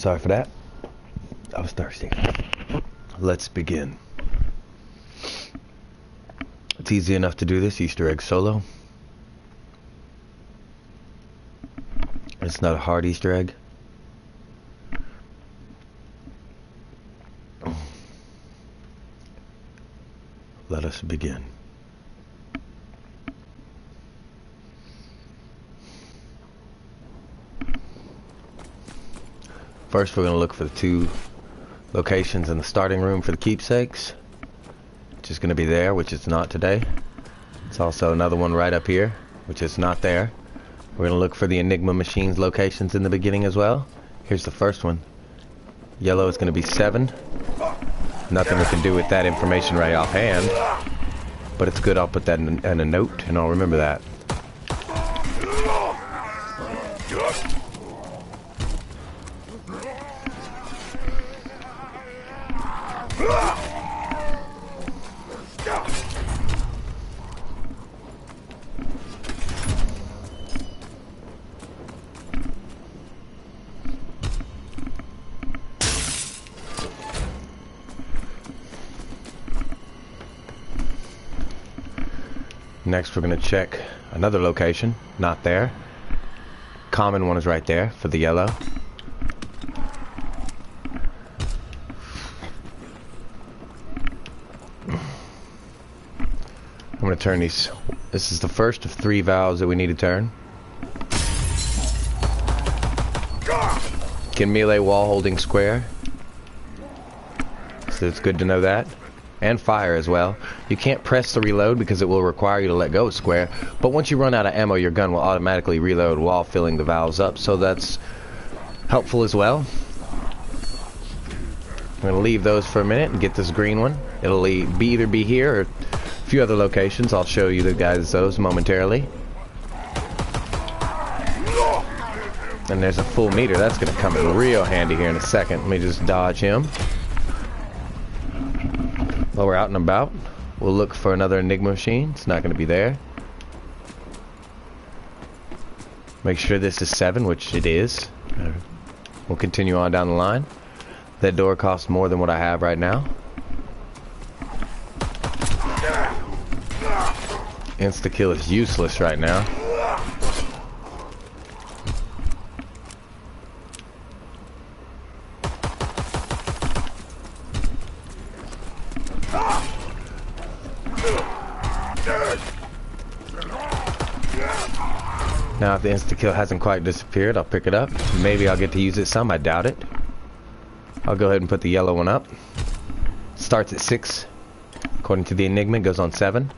Sorry for that. I was thirsty. Let's begin. It's easy enough to do this Easter egg solo. It's not a hard Easter egg. Let us begin. First, we're going to look for the two locations in the starting room for the keepsakes. Which is going to be there, which is not today. It's also another one right up here, which is not there. We're going to look for the Enigma machines locations in the beginning as well. Here's the first one. Yellow is going to be 7. Nothing we can do with that information right offhand. But it's good, I'll put that in a note and I'll remember that. Next we're going to check another location. Not there. Common one is right there for the yellow. I'm going to turn these. This is the first of 3 valves that we need to turn. Can melee wall holding square. So it's good to know that. And fire as well. You can't press the reload because it will require you to let go of square, but once you run out of ammo, your gun will automatically reload while filling the valves up, so that's helpful as well. I'm going to leave those for a minute and get this green one. It'll either be here or a few other locations. I'll show you the guys those momentarily. And there's a full meter. That's going to come in real handy here in a second. Let me just dodge him. While we're out and about, we'll look for another Enigma machine. It's not going to be there. Make sure this is 7, which it is. We'll continue on down the line. That door costs more than what I have right now. Insta-kill is useless right now. Now if the insta-kill hasn't quite disappeared, I'll pick it up. Maybe I'll get to use it some, I doubt it. I'll go ahead and put the yellow one up. Starts at 6. According to the Enigma, it goes on 7.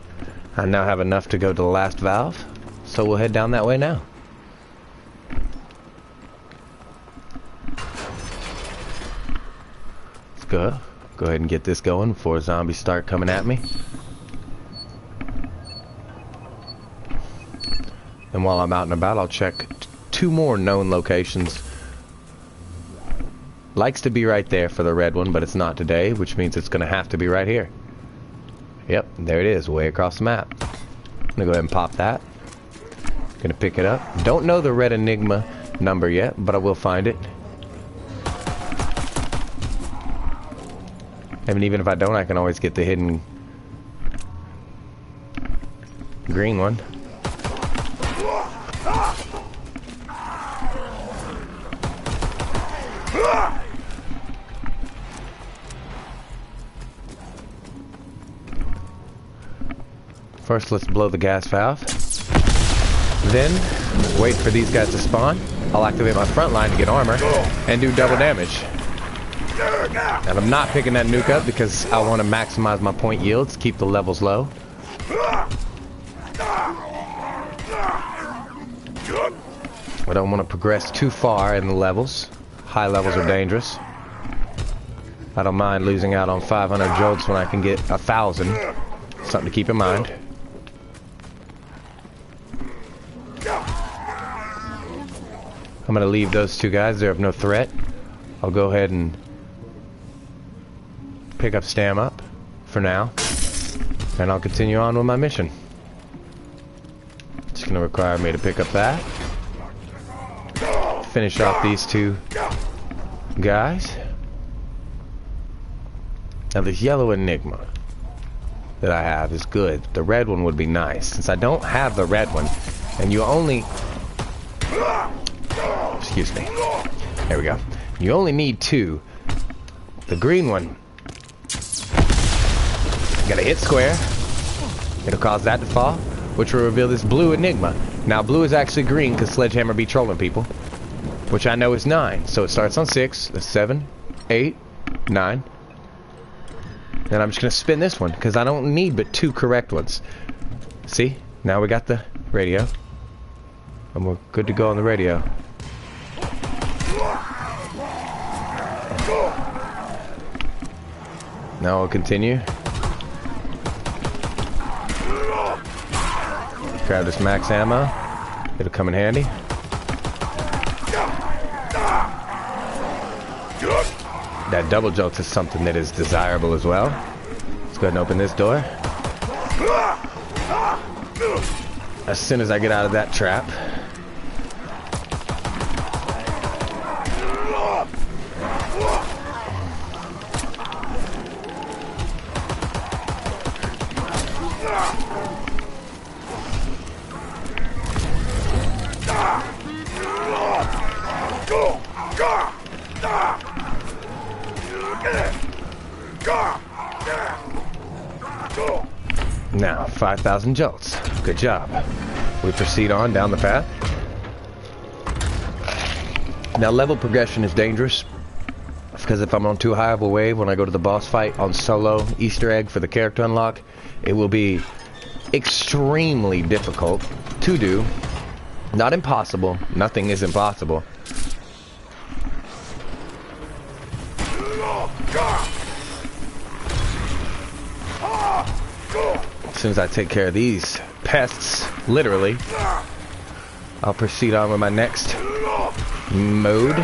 I now have enough to go to the last valve, so we'll head down that way now. Let's go ahead and get this going before zombies start coming at me. And while I'm out and about, I'll check 2 more known locations. Likes to be right there for the red one, but it's not today, which means it's going to have to be right here. Yep, there it is, way across the map. I'm going to go ahead and pop that. Going to pick it up. Don't know the red Enigma number yet, but I will find it. And even if I don't, I can always get the hidden green one. First, let's blow the gas valve. Then, wait for these guys to spawn. I'll activate my front line to get armor and do double damage. And I'm not picking that nuke up because I want to maximize my point yields, keep the levels low. I don't want to progress too far in the levels. High levels are dangerous. I don't mind losing out on 500 jolts when I can get 1,000. Something to keep in mind. I'm going to leave those 2 guys. They're of no threat. I'll go ahead and pick up Stam up for now. And I'll continue on with my mission. It's going to require me to pick up that. Finish off these 2 guys. Now this yellow Enigma that I have is good. The red one would be nice. Since I don't have the red one, and you only... Excuse me. There we go. You only need 2. The green one, gotta hit square. It'll cause that to fall, which will reveal this blue Enigma. Now blue is actually green because Sledgehammer be trolling people, which I know is 9. So it starts on 6, that's 7, 8, 9. And I'm just gonna spin this one because I don't need but 2 correct ones. See? Now we got the radio. And we're good to go on the radio. Now we'll continue. Grab this max ammo. It'll come in handy. That double jolt is something that is desirable as well. Let's go ahead and open this door. As soon as I get out of that trap. Now, 5,000 jolts. Good job. We proceed on down the path. Now, level progression is dangerous because if I'm on too high of a wave when I go to the boss fight on solo Easter egg for the character unlock, it will be extremely difficult to do. Not impossible. Nothing is impossible. As soon as I take care of these pests, literally, I'll proceed on with my next mode.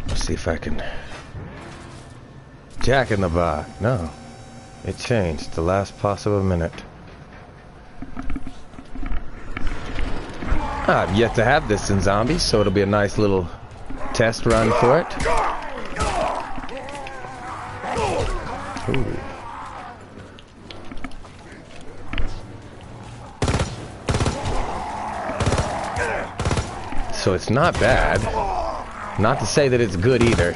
Let's see if I can... Jack in the Box. No. It changed the last possible minute. I've yet to have this in Zombies, so it'll be a nice little test run for it. Ooh. So it's not bad. Not to say that it's good either.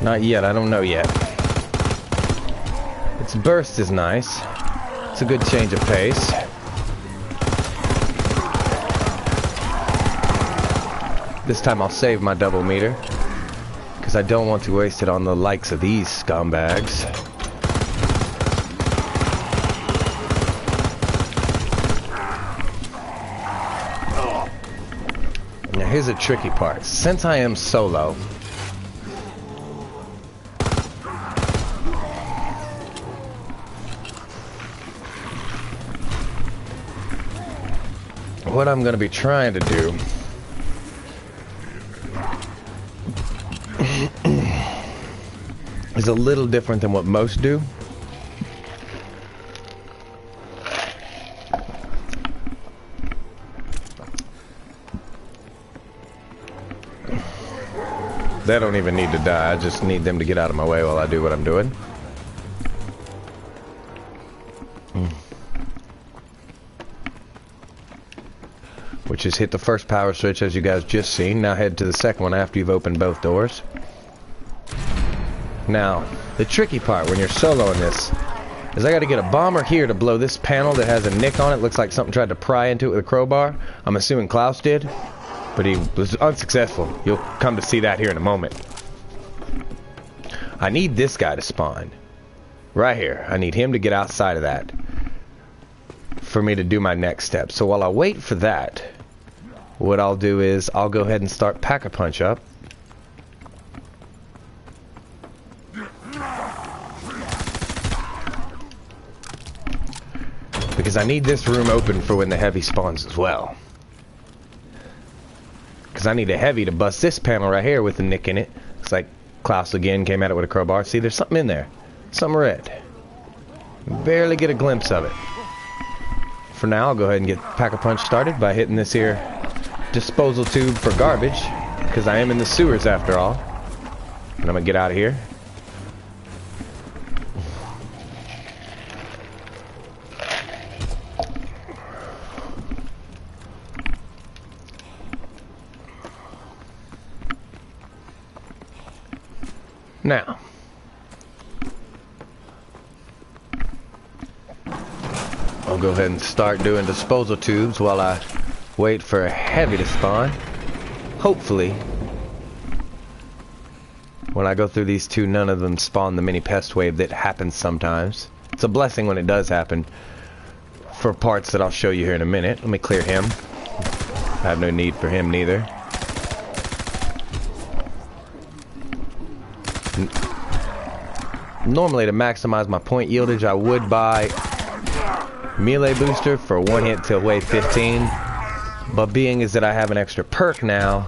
Not yet, I don't know yet. Its burst is nice. It's a good change of pace. This time I'll save my double meter, because I don't want to waste it on the likes of these scumbags. Now here's a tricky part. Since I am solo, what I'm going to be trying to do is a little different than what most do. They don't even need to die. I just need them to get out of my way while I do what I'm doing. Which is hit the first power switch as you guys just seen. Now head to the second one after you've opened both doors. Now, the tricky part when you're soloing this is I gotta get a bomber here to blow this panel that has a nick on it. Looks like something tried to pry into it with a crowbar. I'm assuming Klaus did, but he was unsuccessful. You'll come to see that here in a moment. I need this guy to spawn. Right here. I need him to get outside of that for me to do my next step. So while I wait for that, what I'll do is I'll go ahead and start Pack-a-Punch up. Because I need this room open for when the heavy spawns as well. Because I need a heavy to bust this panel right here with a nick in it. Looks like Klaus again came at it with a crowbar. See, there's something in there. Something red. Barely get a glimpse of it. For now, I'll go ahead and get Pack-a-Punch started by hitting this here disposal tube for garbage, because I am in the sewers after all. And I'm gonna get out of here. Now, I'll go ahead and start doing disposal tubes while I wait for a heavy to spawn. Hopefully, when I go through these two, none of them spawn the mini pest wave that happens sometimes. It's a blessing when it does happen for parts that I'll show you here in a minute. Let me clear him. I have no need for him neither. Normally, to maximize my point yieldage, I would buy melee booster for one hit till wave 15, but being is that I have an extra perk now,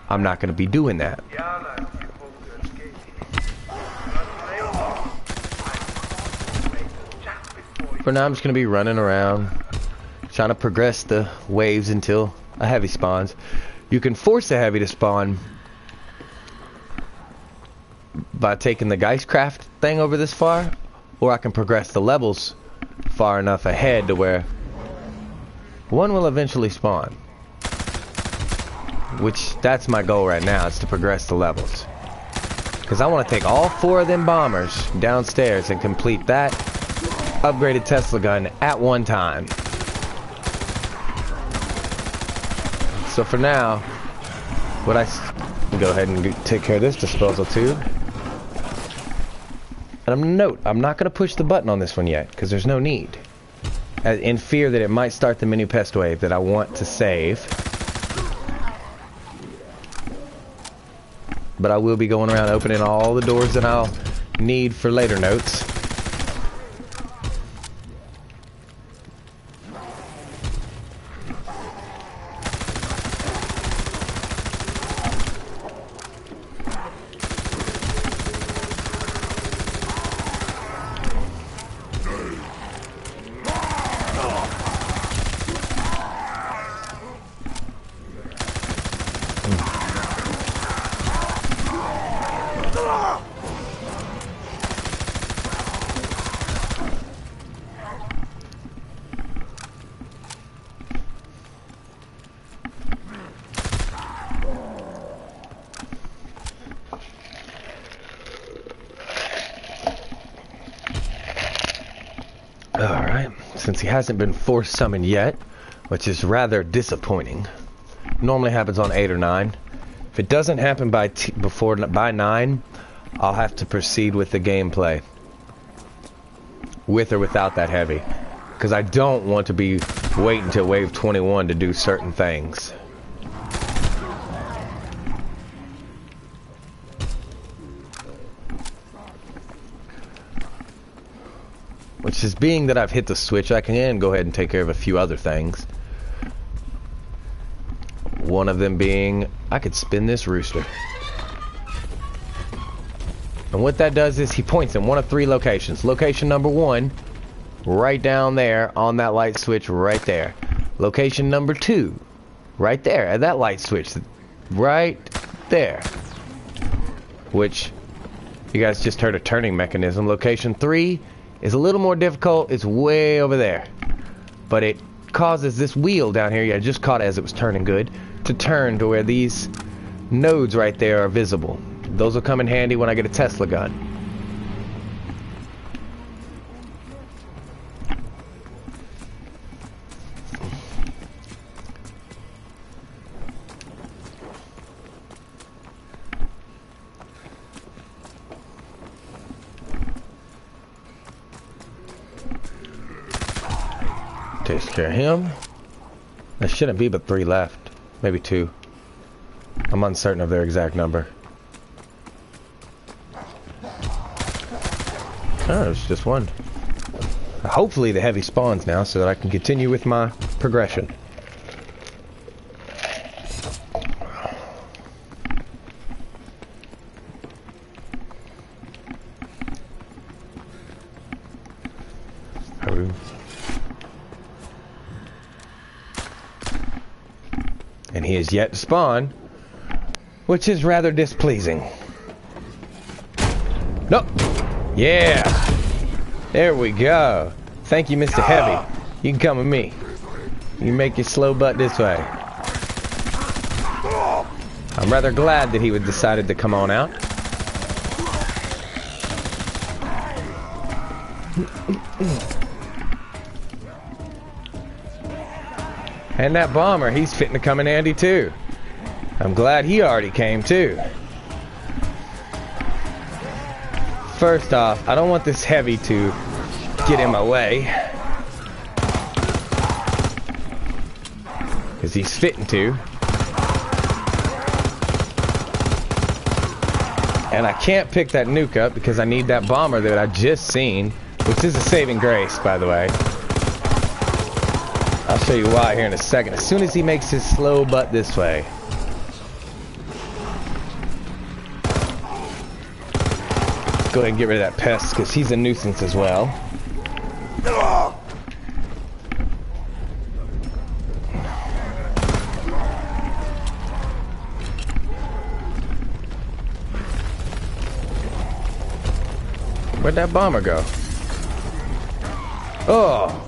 I'm not going to be doing that. For now, I'm just going to be running around trying to progress the waves until a heavy spawns. You can force a heavy to spawn by taking the Geistcraft thing over this far, or I can progress the levels far enough ahead to where one will eventually spawn. Which, that's my goal right now, is to progress the levels. Because I want to take all 4 of them bombers downstairs and complete that upgraded Tesla gun at one time. So for now, what I go ahead and take care of this disposal tube. And I'm not going to push the button on this one yet, because there's no need. In fear that it might start the mini pest wave that I want to save. But I will be going around opening all the doors that I'll need for later notes. Alright, since he hasn't been force summoned yet, which is rather disappointing. Normally happens on 8 or 9. If it doesn't happen by 9, I'll have to proceed with the gameplay. With or without that heavy. Because I don't want to be waiting until wave 21 to do certain things. Which is, being that I've hit the switch, I can go ahead and take care of a few other things. One of them being, I could spin this rooster. And what that does is he points in one of 3 locations. Location number 1, right down there on that light switch right there. Location number 2, right there at that light switch right there. Which, you guys just heard a turning mechanism. Location 3 is a little more difficult. It's way over there. But it causes this wheel down here, I just caught it as it was turning good, to turn to where these nodes right there are visible. Those will come in handy when I get a Tesla gun. Takes care of him. There shouldn't be but 3 left. Maybe 2. I'm uncertain of their exact number. Oh, it's just 1. Hopefully the heavy spawns now so that I can continue with my progression. And he is yet to spawn, which is rather displeasing. Nope. Yeah. There we go. Thank you, Mr. Heavy. You can come with me. You make your slow butt this way. I'm rather glad that he would decided to come on out. And that bomber, he's fitting to come in handy too. I'm glad he already came too. First off, I don't want this heavy to get in my way, because he's fitting to. And I can't pick that nuke up because I need that bomber that I just seen, which is a saving grace, by the way. I'll show you why here in a second. As soon as he makes his slow butt this way. Go ahead and get rid of that pest, because he's a nuisance as well. Where'd that bomber go? Oh!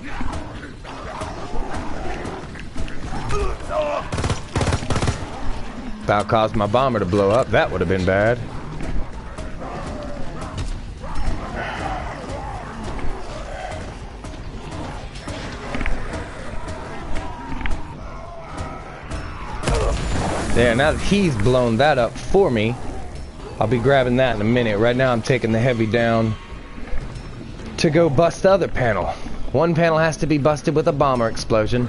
About caused my bomber to blow up. That would have been bad. There, now that he's blown that up for me, I'll be grabbing that in a minute. Right now I'm taking the heavy down to go bust the other panel. One panel has to be busted with a bomber explosion,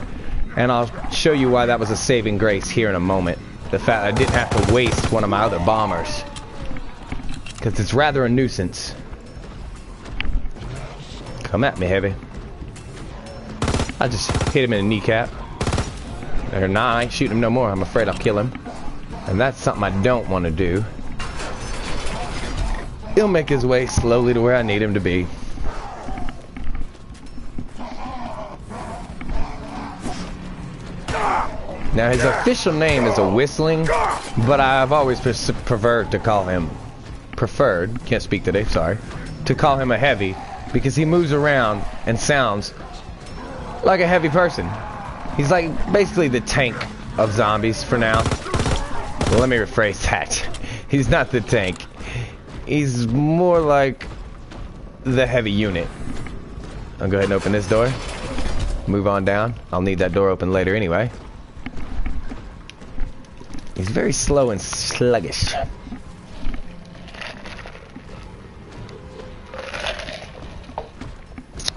and I'll show you why that was a saving grace here in a moment. The fact I didn't have to waste one of my other bombers, because it's rather a nuisance. Come at me, heavy. I just hit him in the kneecap. Or nah, I ain't shooting him no more. I'm afraid I'll kill him. And that's something I don't want to do. He'll make his way slowly to where I need him to be. Now his official name is a Whistling, but I've always preferred to call him, can't speak today, sorry, to call him a heavy, because he moves around and sounds like a heavy person. He's like basically the tank of zombies for now. Well, let me rephrase that. He's not the tank. He's more like the heavy unit. I'll go ahead and open this door. Move on down. I'll need that door open later anyway. He's very slow and sluggish.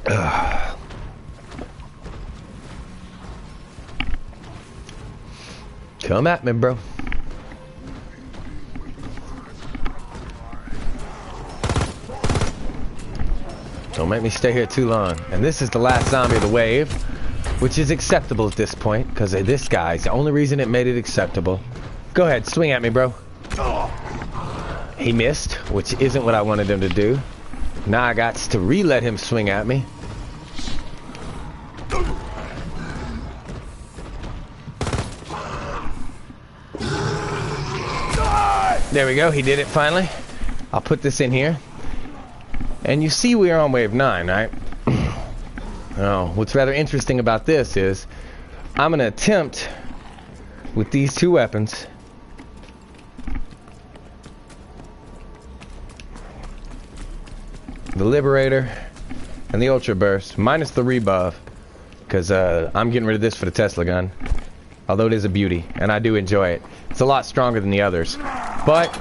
Ugh. Come at me, bro. Don't make me stay here too long. And this is the last zombie of the wave, which is acceptable at this point, because this guy's the only reason it made it acceptable. Go ahead, swing at me, bro. He missed, which isn't what I wanted him to do. Now I got to re-let him swing at me. There we go, he did it finally. I'll put this in here. And you see we're on wave 9, right? Oh, what's rather interesting about this is I'm going to attempt with these two weapons the Liberator and the Ultra Burst, minus the rebuff, because I'm getting rid of this for the Tesla gun, although it is a beauty and I do enjoy it. It's a lot stronger than the others, but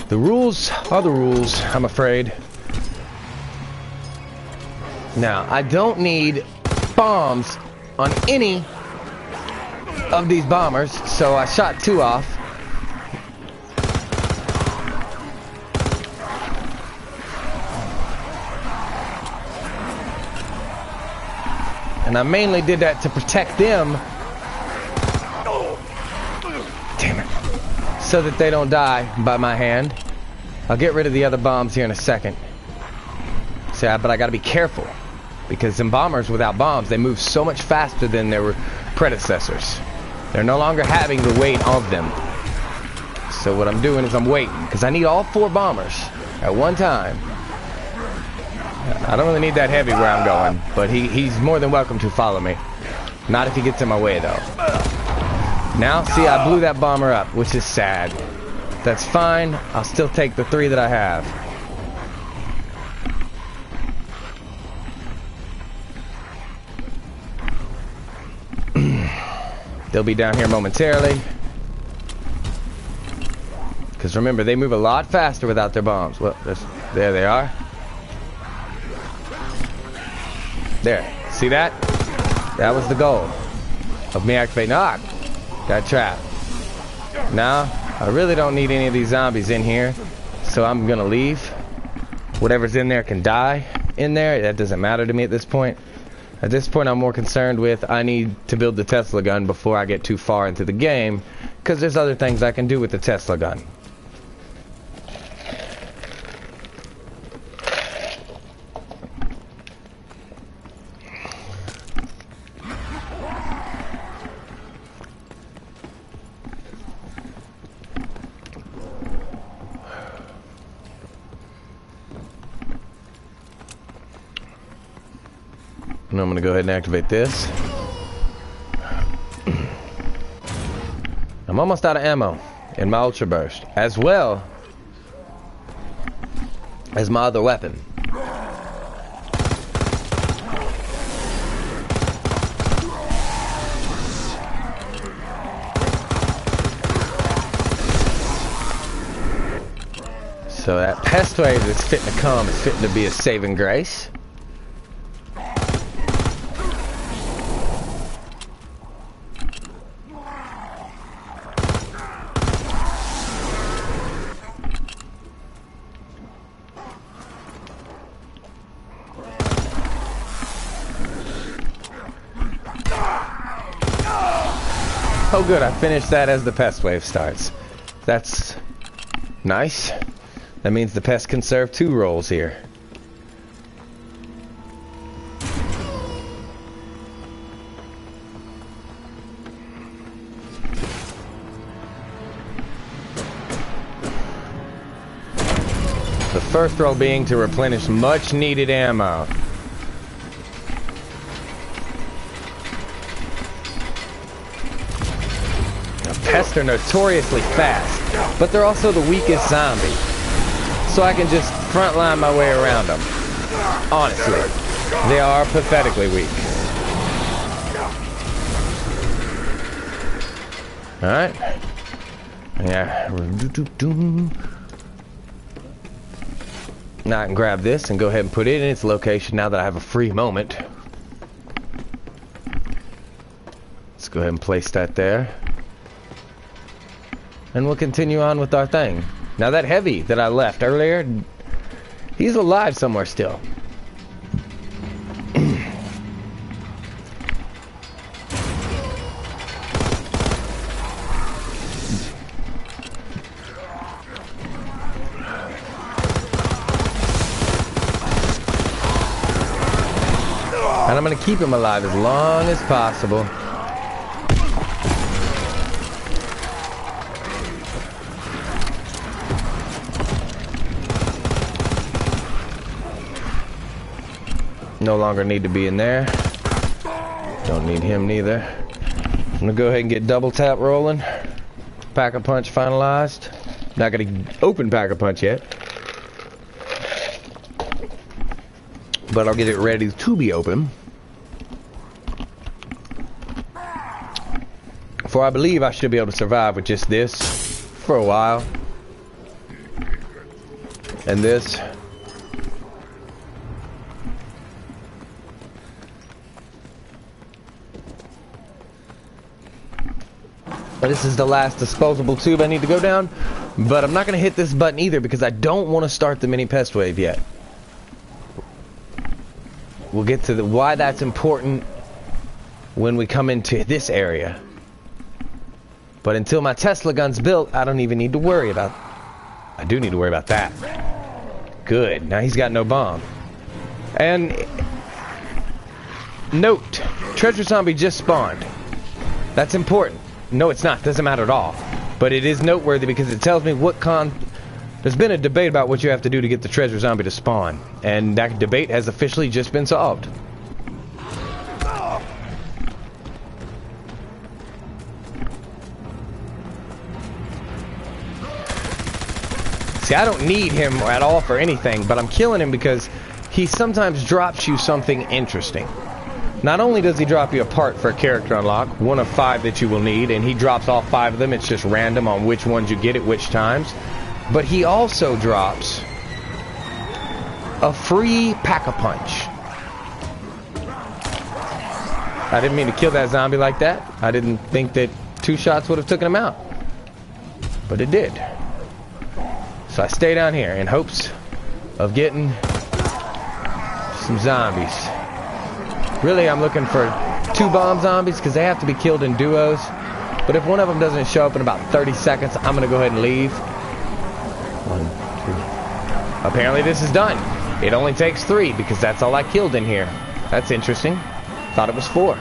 the rules are the rules, I'm afraid. Now, I don't need bombs on any of these bombers, so I shot 2 off. And I mainly did that to protect them. Damn it. So that they don't die by my hand. I'll get rid of the other bombs here in a second. See, but I gotta be careful, because in bombers without bombs, they move so much faster than their predecessors. They're no longer having the weight of them. So what I'm doing is I'm waiting, because I need all 4 bombers at one time. I don't really need that heavy where I'm going, but he's more than welcome to follow me. Not if he gets in my way, though. Now, see, I blew that bomber up, which is sad. That's fine. I'll still take the 3 that I have. They'll be down here momentarily. Because remember, they move a lot faster without their bombs. Well, there they are. There. See that? That was the goal of me activating that trap. Now, I really don't need any of these zombies in here, so I'm gonna leave. Whatever's in there can die in there. That doesn't matter to me at this point. At this point, I'm more concerned with I need to build the Tesla gun before I get too far into the game, because there's other things I can do with the Tesla gun. And I'm going to go ahead and activate this. I'm almost out of ammo in my Ultra Burst, as well as my other weapon. So that pest wave that's fitting to come is fitting to be a saving grace. Oh good, I finished that as the pest wave starts. That's nice. That means the pest can serve 2 roles here. The first role being to replenish much needed ammo. Pests are notoriously fast, but they're also the weakest zombie. So I can just frontline my way around them. Honestly, they are pathetically weak. Alright. Yeah. Now I can grab this and go ahead and put it in its location now that I have a free moment. Let's go ahead and place that there. And we'll continue on with our thing. Now that heavy that I left earlier, he's alive somewhere still. And I'm going to keep him alive as long as possible. No longer need to be in there. Don't need him neither. I'm gonna go ahead and get double tap rolling. Pack-a-punch finalized. Not gonna open pack-a-punch yet, but I'll get it ready to be open. For I believe I should be able to survive with just this for a while. And this. This is the last disposable tube I need to go down, but I'm not going to hit this button either because I don't want to start the mini pest wave yet. We'll get to why that's important when we come into this area. But until my Tesla gun's built, I don't even need to worry about... I do need to worry about that. Good. Now he's got no bomb. And... note, treasure zombie just spawned. That's important. No, it's not. Doesn't matter at all. But it is noteworthy because it tells me there's been a debate about what you have to do to get the treasure zombie to spawn. And that debate has officially just been solved. See, I don't need him at all for anything, but I'm killing him because he sometimes drops you something interesting. Not only does he drop you a part for a character unlock, one of 5 that you will need, and he drops all 5 of them, it's just random on which ones you get at which times, but he also drops a free pack-a-punch. I didn't mean to kill that zombie like that. I didn't think that 2 shots would have taken him out, but it did. So I stay down here in hopes of getting some zombies. Really, I'm looking for 2 bomb zombies because they have to be killed in duos. But if one of them doesn't show up in about 30 seconds, I'm going to go ahead and leave. 1, 2. Apparently this is done. It only takes 3 because that's all I killed in here. That's interesting. Thought it was 4.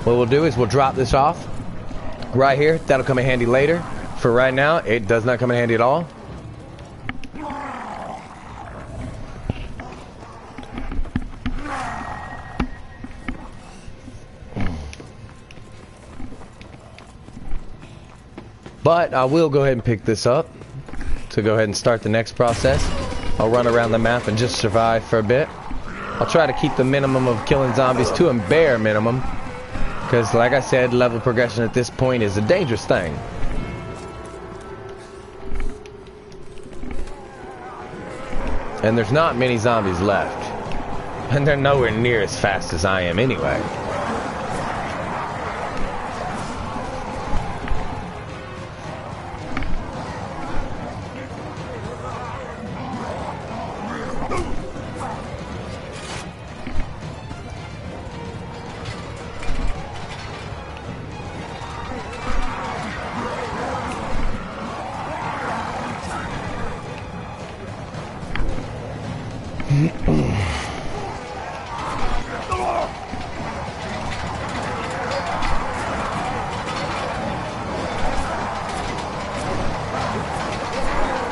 What we'll do is we'll drop this off right here. That'll come in handy later. For right now, it does not come in handy at all. But I will go ahead and pick this up to go ahead and start the next process. I'll run around the map and just survive for a bit. I'll try to keep the minimum of killing zombies to a bare minimum. Because, like I said, level progression at this point is a dangerous thing. And there's not many zombies left. And they're nowhere near as fast as I am anyway.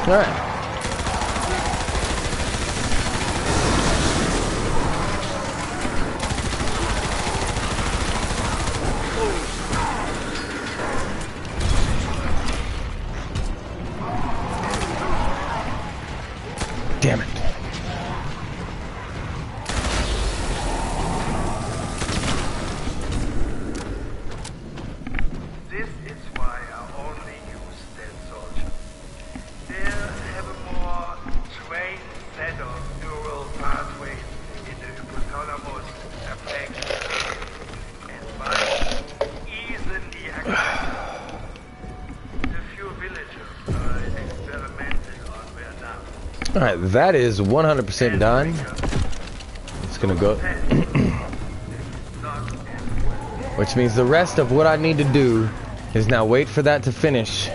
All right. Damn it. This is why I only use dead soldiers. They have a more trained set of neural pathways in the hypothalamus affect and might easily access. The few villagers are experimenting on their now. Alright, that is 100% done. It's gonna go. Which means the rest of what I need to do is now wait for that to finish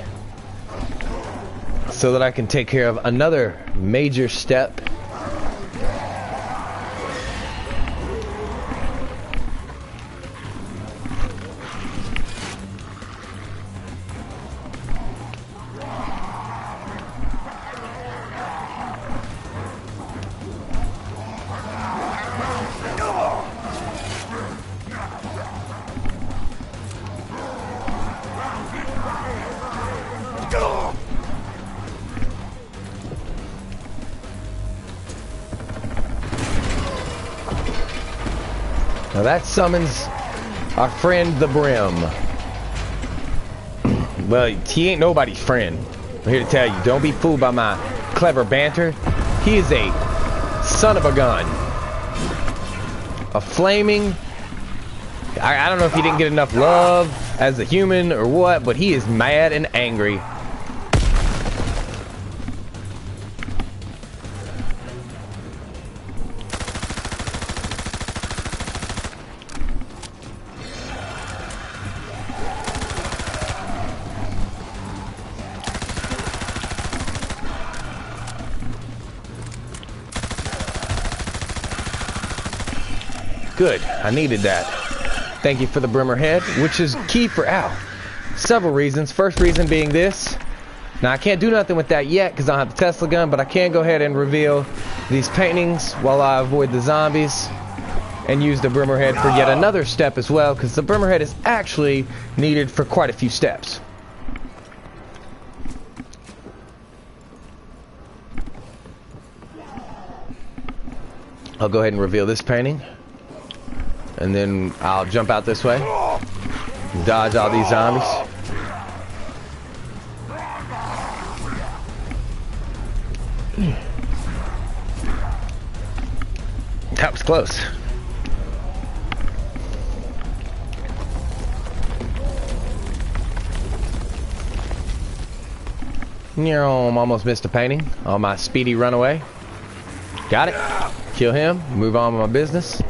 so that I can take care of another major step. Now that summons our friend the Brim. Well, he ain't nobody's friend. I'm here to tell you, don't be fooled by my clever banter. He is a son of a gun. A flaming... I don't know if he didn't get enough love as a human or what, but he is mad and angry. Good. I needed that. Thank you for the brimmer head, which is key for several reasons. First reason being this. Now, I can't do nothing with that yet because I don't have the Tesla gun, but I can go ahead and reveal these paintings while I avoid the zombies and use the brimmer head for yet another step as well, because the brimmer head is actually needed for quite a few steps. I'll go ahead and reveal this painting, and then I'll jump out this way, dodge all these zombies. That was close. Almost missed a painting on my speedy runaway. Got it. Kill him. Move on with my business.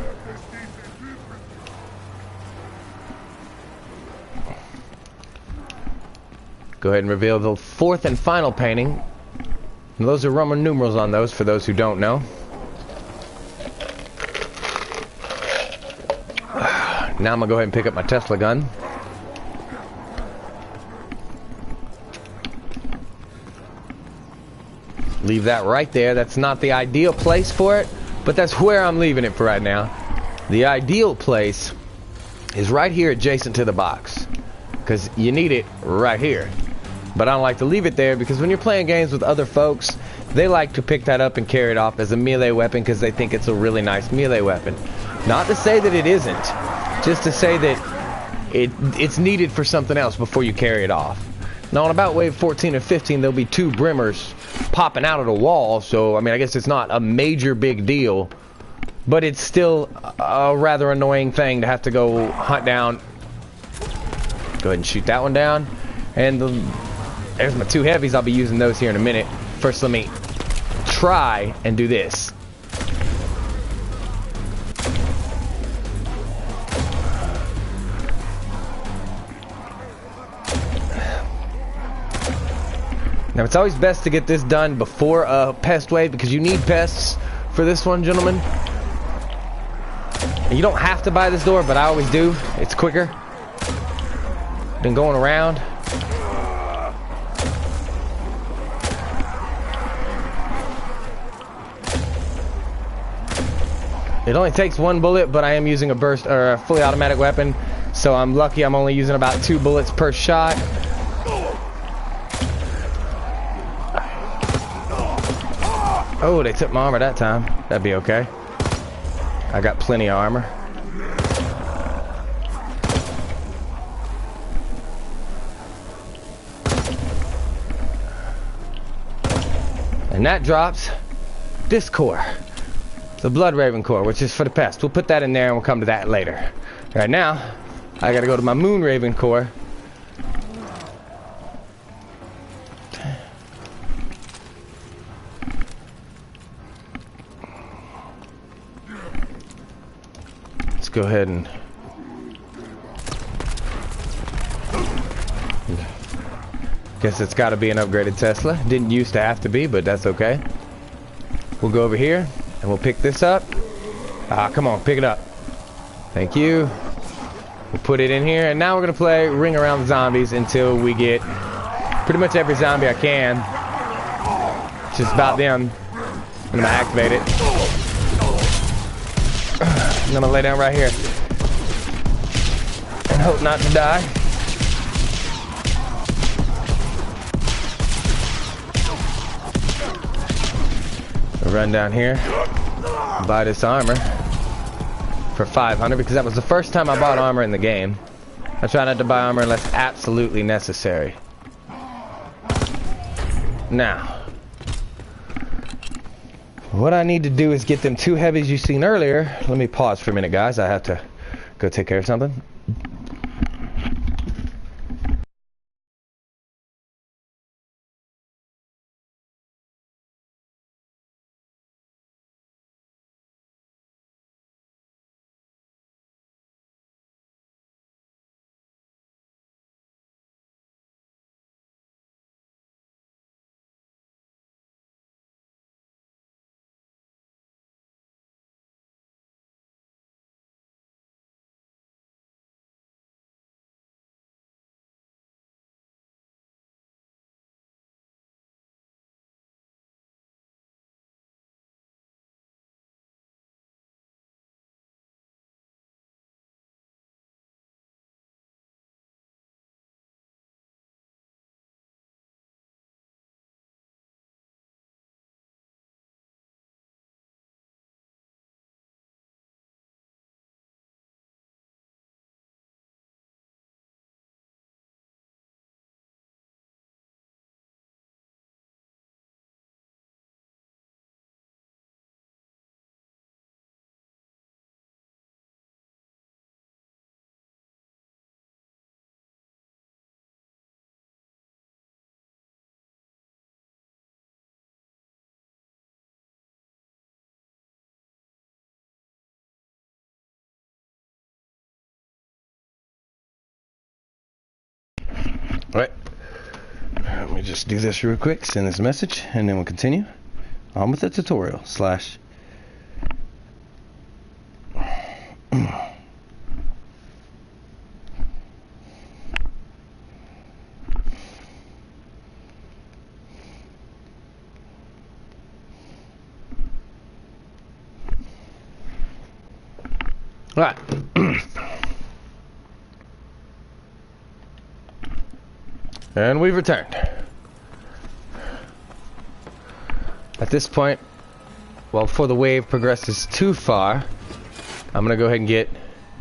Go ahead and reveal the fourth and final painting. And those are Roman numerals on those for those who don't know. Now I'm gonna go ahead and pick up my Tesla gun. Leave that right there. That's not the ideal place for it, but that's where I'm leaving it for right now. The ideal place is right here adjacent to the box, because you need it right here. But I don't like to leave it there, because when you're playing games with other folks, they like to pick that up and carry it off as a melee weapon because they think it's a really nice melee weapon. Not to say that it isn't, just to say that it's needed for something else before you carry it off. Now on about wave 14 and 15, there'll be 2 brimmers popping out of the wall, so I mean, I guess it's not a major big deal, but it's still a rather annoying thing to have to go hunt down. Go ahead and shoot that one down, and there's my 2 heavies. I'll be using those here in a minute. First, let me try and do this. Now, it's always best to get this done before a pest wave, because you need pests for this one, gentlemen. And you don't have to buy this door, but I always do. It's quicker than going around. It only takes 1 bullet, but I am using a burst or a fully automatic weapon, so I'm lucky I'm only using about 2 bullets per shot. Oh, they took my armor that time. That'd be okay. I got plenty of armor. And that drops this core. The Blood Raven core, which is for the pest. We'll put that in there and we'll come to that later. Right now, I gotta go to my Moon Raven core. Let's go ahead and guess it's got to be an upgraded Tesla. Didn't used to have to be, but that's okay. We'll go over here and we'll pick this up. Come on, pick it up. Thank you. We'll put it in here, and now we're gonna play Ring Around the Zombies until we get pretty much every zombie I can. It's just about them. I'm gonna activate it. I'm gonna lay down right here and hope not to die. I'll run down here, buy this armor for 500 because that was the first time I bought armor in the game. I try not to buy armor unless absolutely necessary. Now, what I need to do is get them 2 heavies you seen earlier. Let me pause for a minute, guys. I have to go take care of something. Let me just do this real quick, send this message, and then we'll continue on with the tutorial / Alright. And we've returned. At this point, well, before the wave progresses too far, I'm gonna go ahead and get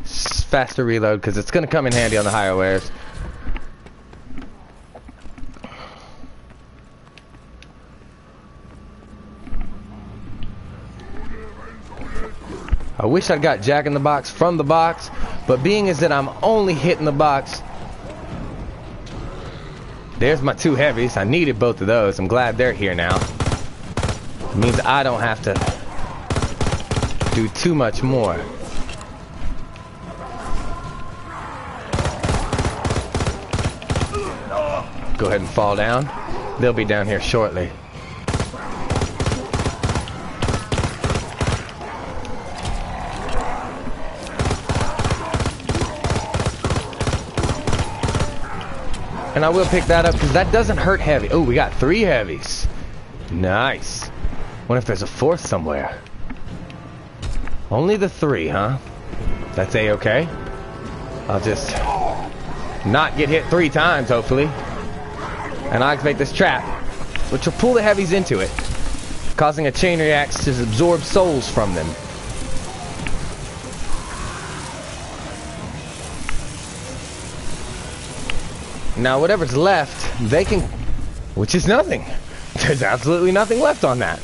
faster reload because it's gonna come in handy on the higher waves. I wish I'd got Jack in the Box from the box, but being as that I'm only hitting the box, there's my 2 heavies. I needed both of those. I'm glad they're here now. It means I don't have to do too much more. Go ahead and fall down. They'll be down here shortly. And I will pick that up because that doesn't hurt heavy. Oh, we got 3 heavies. Nice. What if there's a 4th somewhere? Only the 3, huh? That's a-okay. I'll just not get hit 3 times, hopefully. And I'll activate this trap, which will pull the heavies into it, causing a chain reaction to absorb souls from them. Now whatever's left, they can, which is nothing. There's absolutely nothing left on that.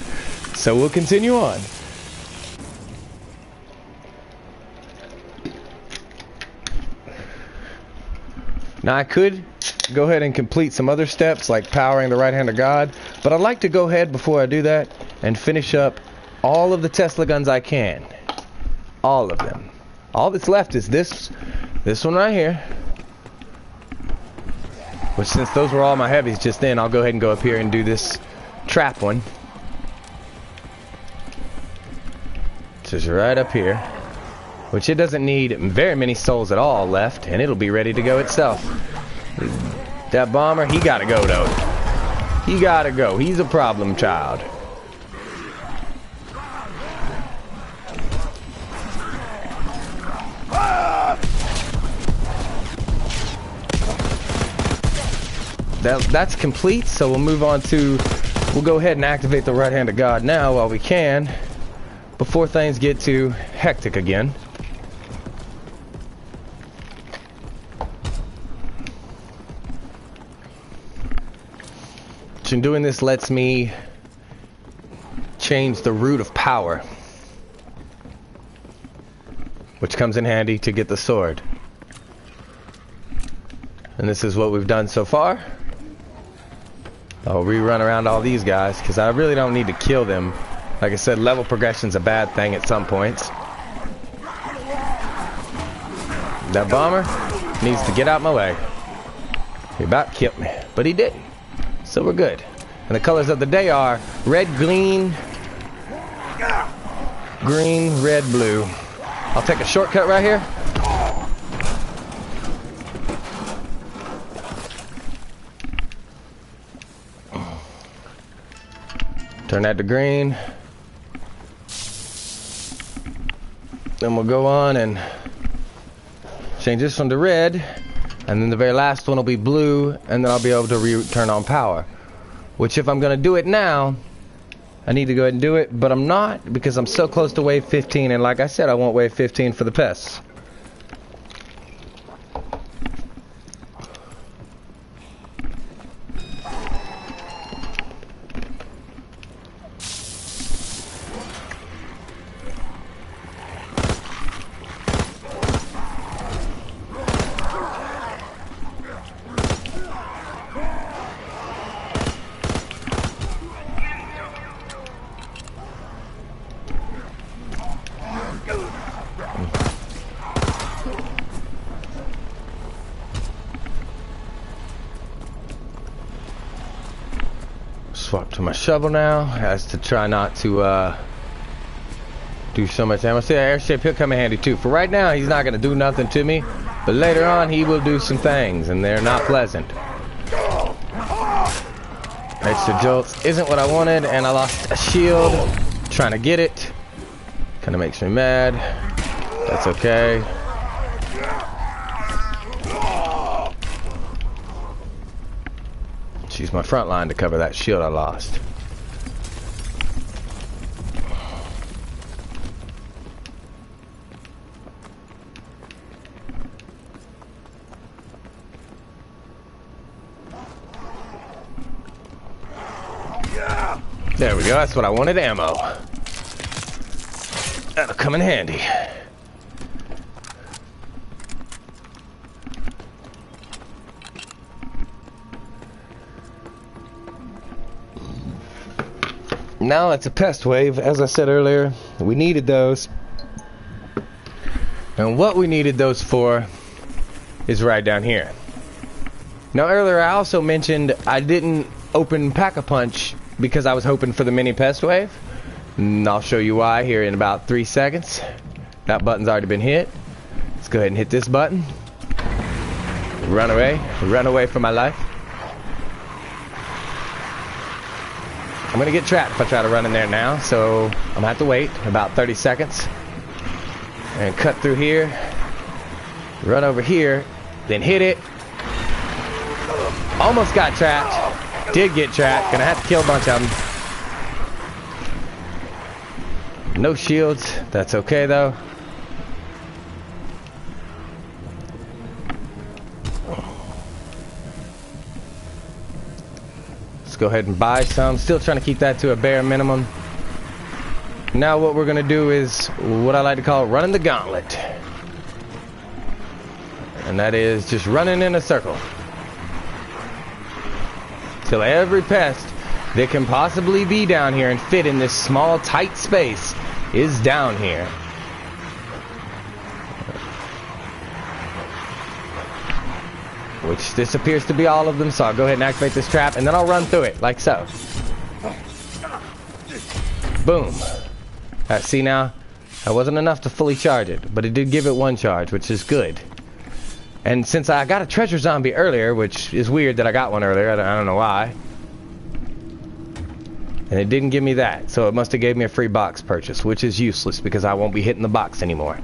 So we'll continue on. Now I could go ahead and complete some other steps like powering the right hand of God, but I'd like to go ahead before I do that and finish up all of the Tesla guns I can. All of them. All that's left is this one right here. Which, since those were all my heavies just then, I'll go ahead and go up here and do this trap one. Which is right up here. Which it doesn't need very many souls at all left, and it'll be ready to go itself. That bomber, he gotta go though. He gotta go. He's a problem child. That's complete, so we'll move on to, we'll go ahead and activate the right hand of God now while we can, before things get too hectic again. And doing this lets me change the root of power, which comes in handy to get the sword. And this is what we've done so far. I'll rerun around all these guys because I really don't need to kill them. Like I said, level progression's a bad thing at some points. That bomber needs to get out my way. He about killed me, but he didn't. So we're good. And the colors of the day are red, green, red, blue. I'll take a shortcut right here. Turn that to green. Then we'll go on and change this one to red. And then the very last one will be blue. And then I'll be able to turn on power. Which, if I'm going to do it now, I need to go ahead and do it. But I'm not, because I'm so close to wave 15. And like I said, I want wave 15 for the pests. Swap to my shovel now, as to try not to do so much ammo. See, that airship, he'll come in handy too. For right now, he's not going to do nothing to me, but later on, he will do some things, and they're not pleasant. Extra jolts isn't what I wanted, and I lost a shield trying to get it. Kind of makes me mad. That's okay. Use my front line to cover that shield I lost. There we go, that's what I wanted, ammo. That'll come in handy. Now it's a pest wave. As I said earlier, we needed those. And what we needed those for is right down here. Now earlier I also mentioned I didn't open Pack-a-Punch because I was hoping for the mini pest wave. And I'll show you why here in about 3 seconds. That button's already been hit. Let's go ahead and hit this button. Run away from my life. I'm gonna get trapped if I try to run in there now, so I'm gonna have to wait about 30 seconds and cut through here, run over here, then hit it. Almost got trapped, did get trapped, gonna have to kill a bunch of them. No shields, that's okay though. Go ahead and buy some. Still trying to keep that to a bare minimum. Now what we're going to do is what I like to call running the gauntlet. And that is just running in a circle. Till every pest that can possibly be down here and fit in this small tight space is down here. Which this appears to be all of them, so I'll go ahead and activate this trap, and then I'll run through it, like so. Boom. See now, that wasn't enough to fully charge it, but it did give it one charge, which is good. And since I got a treasure zombie earlier, which is weird that I got one earlier, I don't know why. And it didn't give me that, so it must have gave me a free box purchase, which is useless because I won't be hitting the box anymore.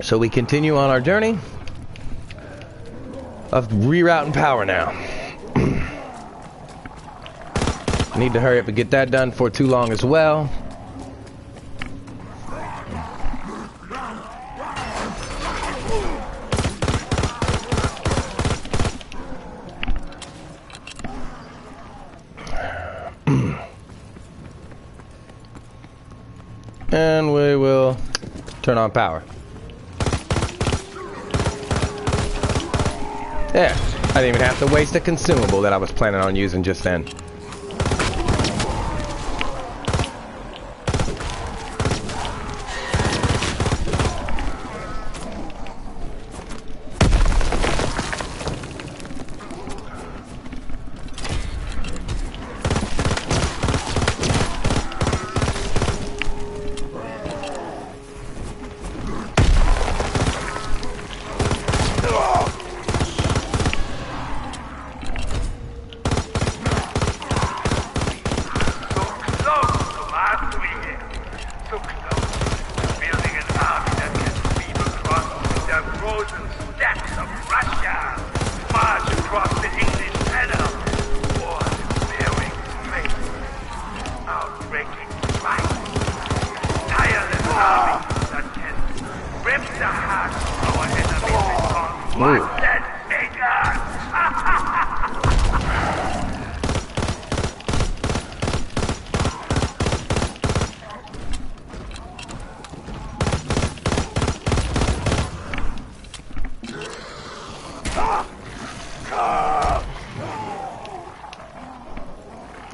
So we continue on our journey of rerouting power now. Need to hurry up and get that done for too long as well. And we will turn on power. There, I didn't even have to waste a consumable that I was planning on using just then.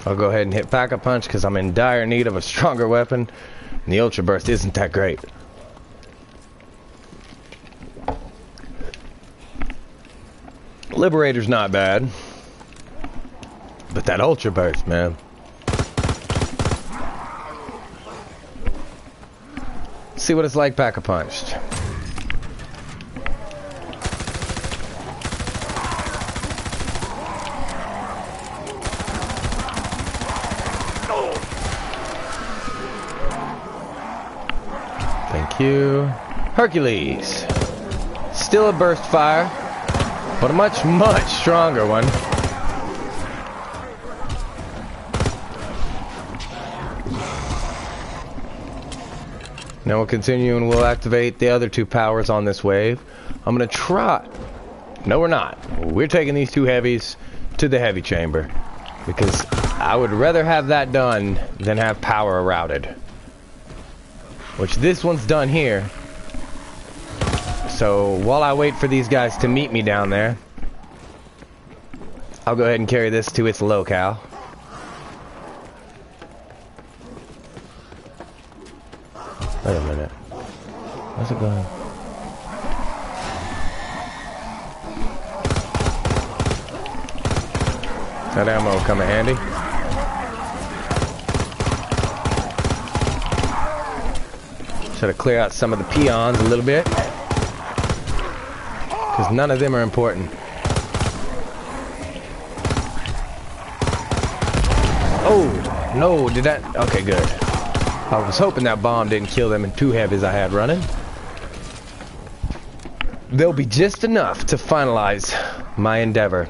I'll go ahead and hit Pack-a-Punch because I'm in dire need of a stronger weapon, and the Ultra Burst isn't that great. Liberator's not bad. But that Ultra Burst, man. See what it's like Pack-a-Punched. Thank you. Hercules. Still a burst fire, but a much, much stronger one. Now we'll continue and we'll activate the other two powers on this wave. I'm going to try... No, we're not. We're taking these two heavies to the heavy chamber. Because I would rather have that done than have power routed. Which this one's done here. So while I wait for these guys to meet me down there, I'll go ahead and carry this to its locale. Wait a minute. How's it going? That ammo will come in handy. Try to clear out some of the peons a little bit. Because none of them are important. Oh, no, did that... Okay, good. I was hoping that bomb didn't kill them in two heavies I had running. They'll be just enough to finalize my endeavor.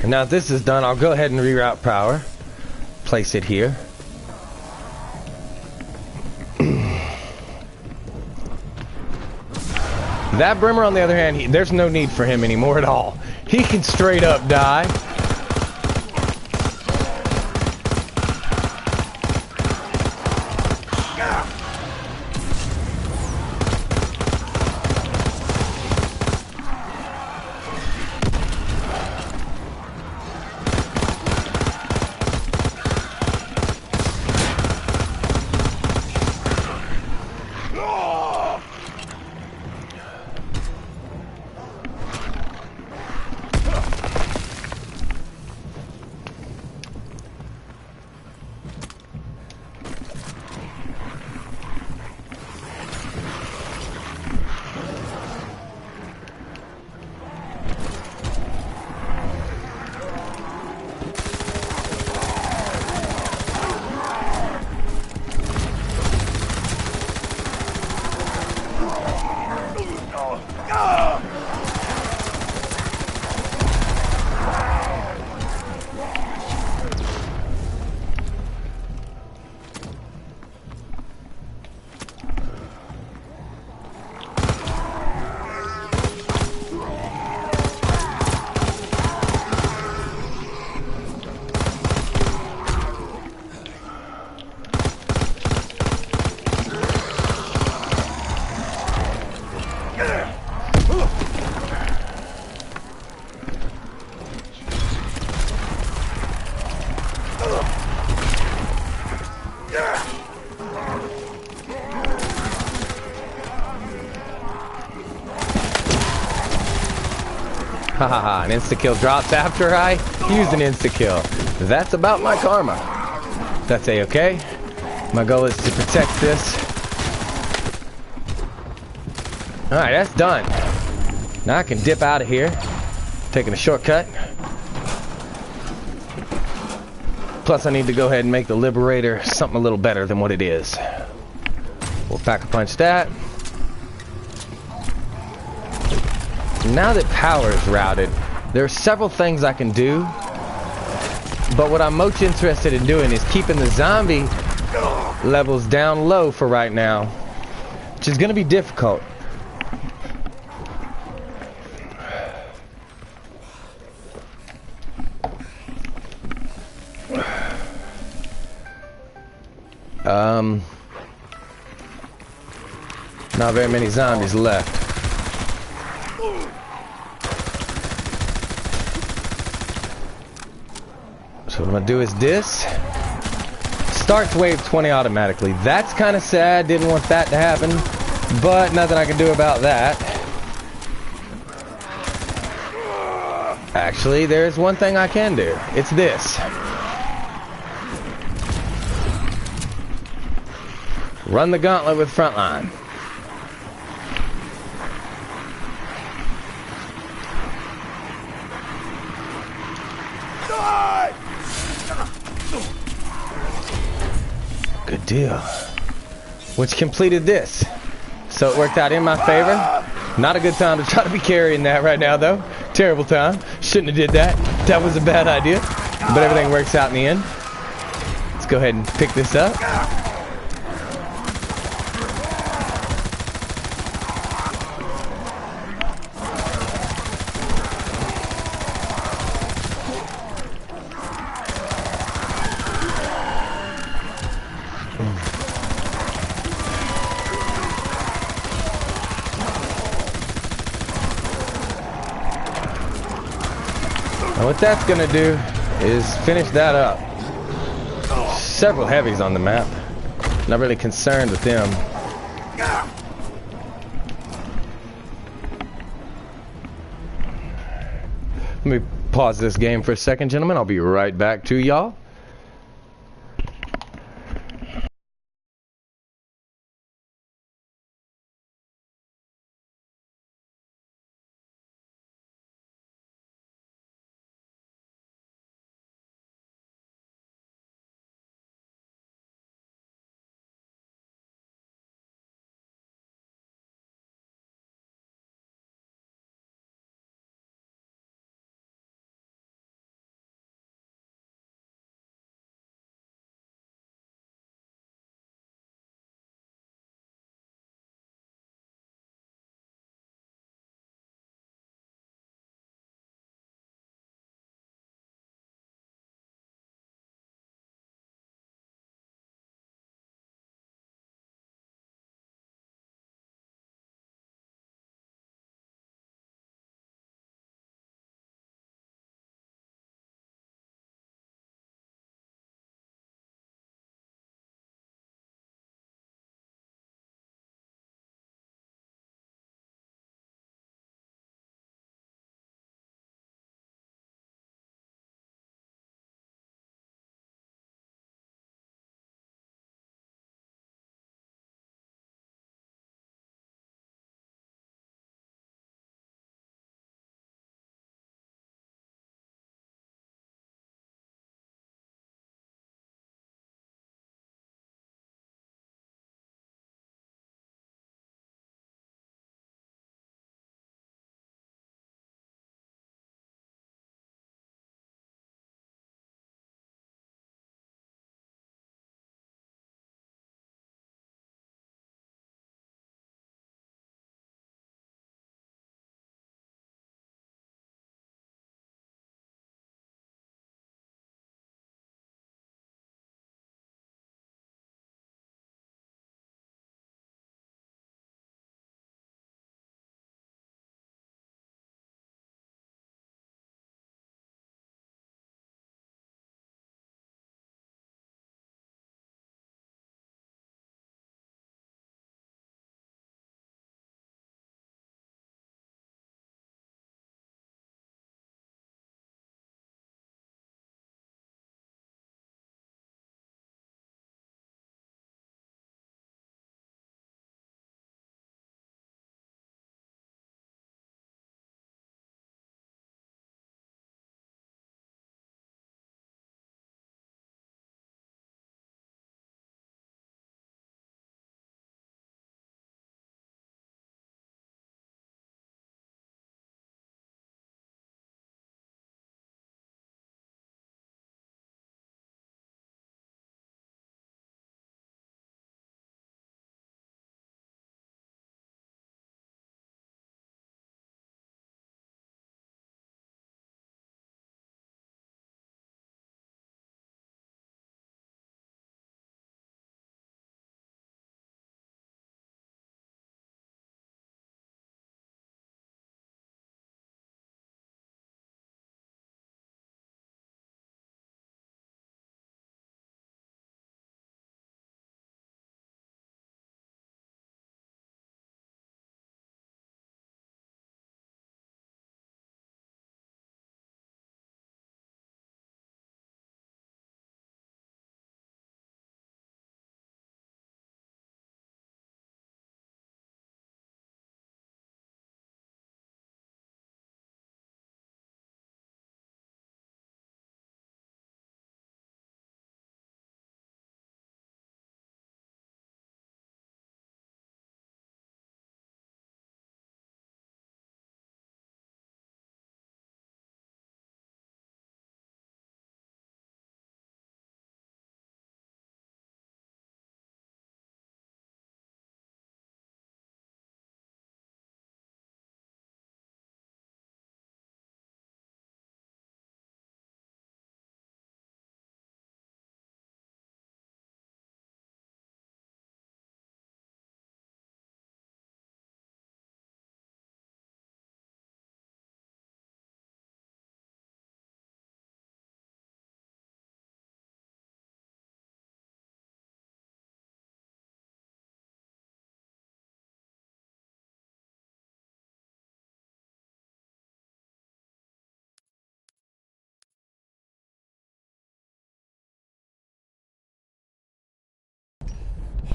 And now that this is done, I'll go ahead and reroute power. Place it here. That Brimmer, on the other hand, there's no need for him anymore at all. He can straight up die. Hahaha, an insta-kill drops after I use an insta-kill. That's about my karma. That's a-okay. My goal is to protect this. Alright, that's done. Now I can dip out of here. Taking a shortcut. Plus I need to go ahead and make the Liberator something a little better than what it is. We'll pack-a-punch that. Now that power is routed, there are several things I can do, but what I'm most interested in doing is keeping the zombie levels down low for right now, which is going to be difficult. Not very many zombies left. So what I'm gonna do is this. Starts wave 20 automatically. That's kind of sad. Didn't want that to happen. But nothing I can do about that. Actually, there's one thing I can do. It's this. Run the gauntlet with Frontline. Good deal. Which completed this. So it worked out in my favor. Not a good time to try to be carrying that right now, though. Terrible time. Shouldn't have did that. That was a bad idea. But everything works out in the end. Let's go ahead and pick this up. Now what that's gonna do is finish that up. Several heavies on the map. Not really concerned with them. Let me pause this game for a second, gentlemen. I'll be right back to y'all.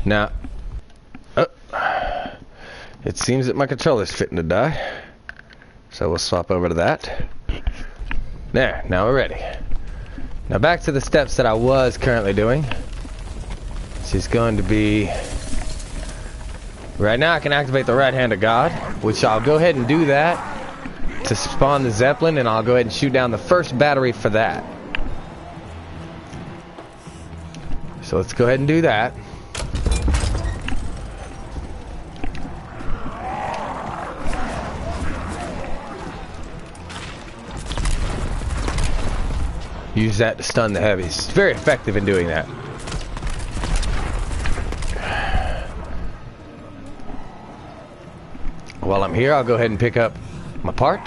Now, it seems that my controller's fitting to die. So we'll swap over to that. There, now we're ready. Now back to the steps that I was currently doing. This is going to be... Right now I can activate the right hand of God, which I'll go ahead and do that to spawn the Zeppelin, and I'll go ahead and shoot down the first battery for that. So let's go ahead and do that. Use that to stun the heavies. It's very effective in doing that. While I'm here, I'll go ahead and pick up my part.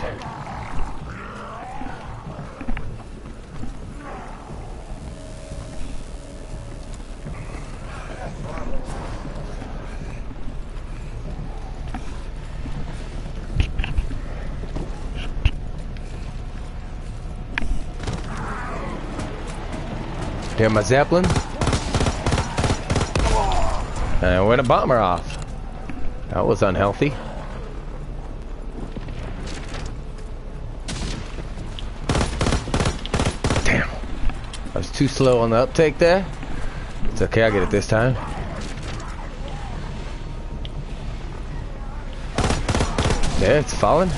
Here's my Zeppelin. And went a bomber off. That was unhealthy. Damn. I was too slow on the uptake there. It's okay, I'll get it this time. There, it's falling.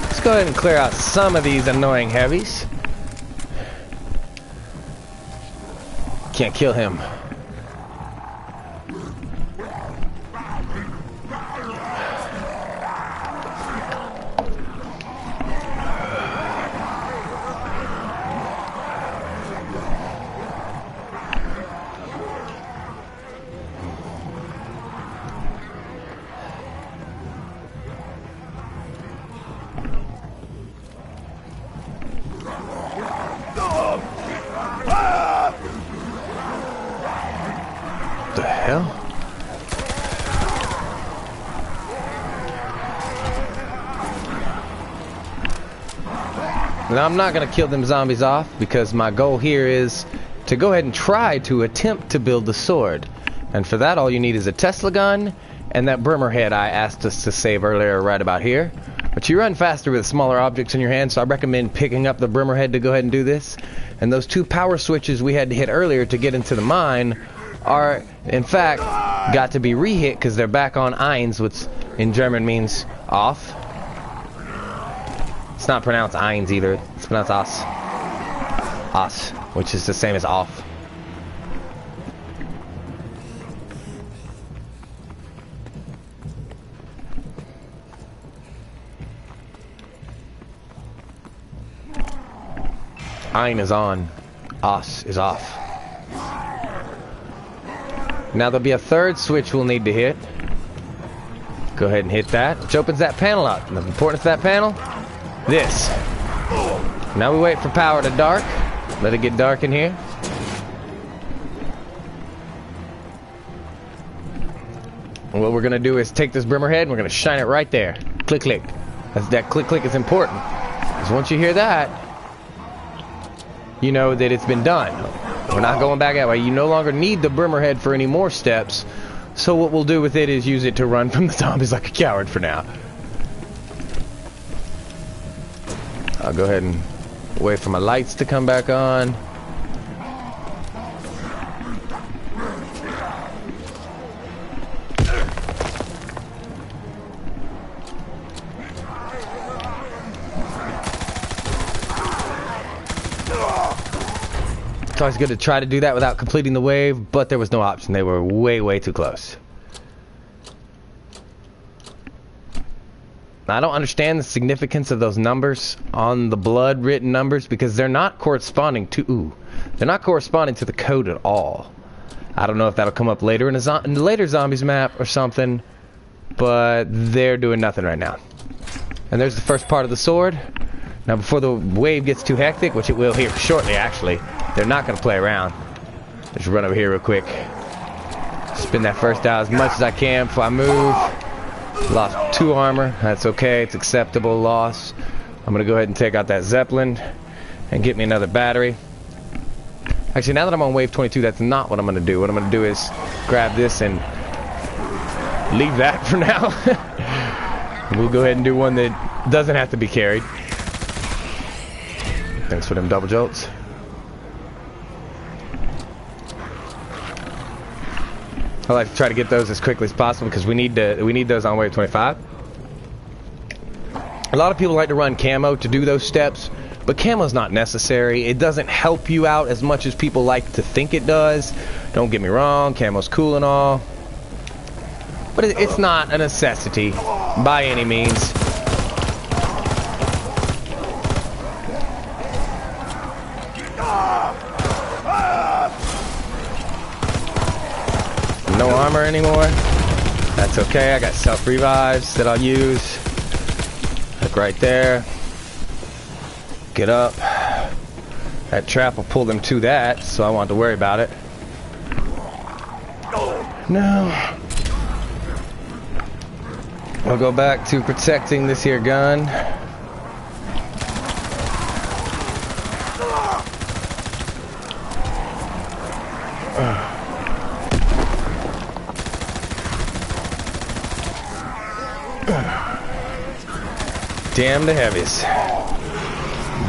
Let's go ahead and clear out some of these annoying heavies. Can't kill him. The hell? Now I'm not going to kill them zombies off because my goal here is to go ahead and try to attempt to build the sword. And for that all you need is a Tesla gun and that Brimmer head I asked us to save earlier right about here. But you run faster with smaller objects in your hand, so I recommend picking up the Brimmer head to go ahead and do this. And those two power switches we had to hit earlier to get into the mine are, in fact, got to be re-hit because they're back on eins, which in German means off. It's not pronounced eins either. It's pronounced os. Os, which is the same as off. Ein is on. Os is off. Now there'll be a third switch we'll need to hit. Go ahead and hit that, which opens that panel up. And the importance of that panel? This. Now we wait for power to dark. Let it get dark in here. And what we're going to do is take this Brimmer head and we're going to shine it right there. Click, click. That click, click is important. Because once you hear that, you know that it's been done. We're not going back that way. You no longer need the Brimmer head for any more steps. So what we'll do with it is use it to run from the zombies like a coward for now. I'll go ahead and wait for my lights to come back on. It's always good to try to do that without completing the wave, but there was no option. They were way, way too close. I don't understand the significance of those numbers on the blood written numbers because they're not corresponding to the code at all. I don't know if that'll come up later in a later zombies map or something, but they're doing nothing right now. And there's the first part of the sword. Now before the wave gets too hectic, which it will here shortly actually, they're not going to play around. Just run over here real quick. Spin that first out as much as I can before I move. Lost 2 armor. That's okay. It's acceptable loss. I'm going to go ahead and take out that Zeppelin and get me another battery. Actually, now that I'm on wave 22, that's not what I'm going to do. What I'm going to do is grab this and leave that for now. We'll go ahead and do one that doesn't have to be carried. Thanks for them double jolts. I like to try to get those as quickly as possible because we need those on wave 25. A lot of people like to run camo to do those steps, but camo's not necessary. It doesn't help you out as much as people like to think it does. Don't get me wrong, camo's cool and all, but it's not a necessity by any means. No armor anymore. That's okay. I got self revives that I'll use. Look right there. Get up. That trap will pull them to that, so I won't have to worry about it. No. I'll go back to protecting this here gun. Damn the heavies.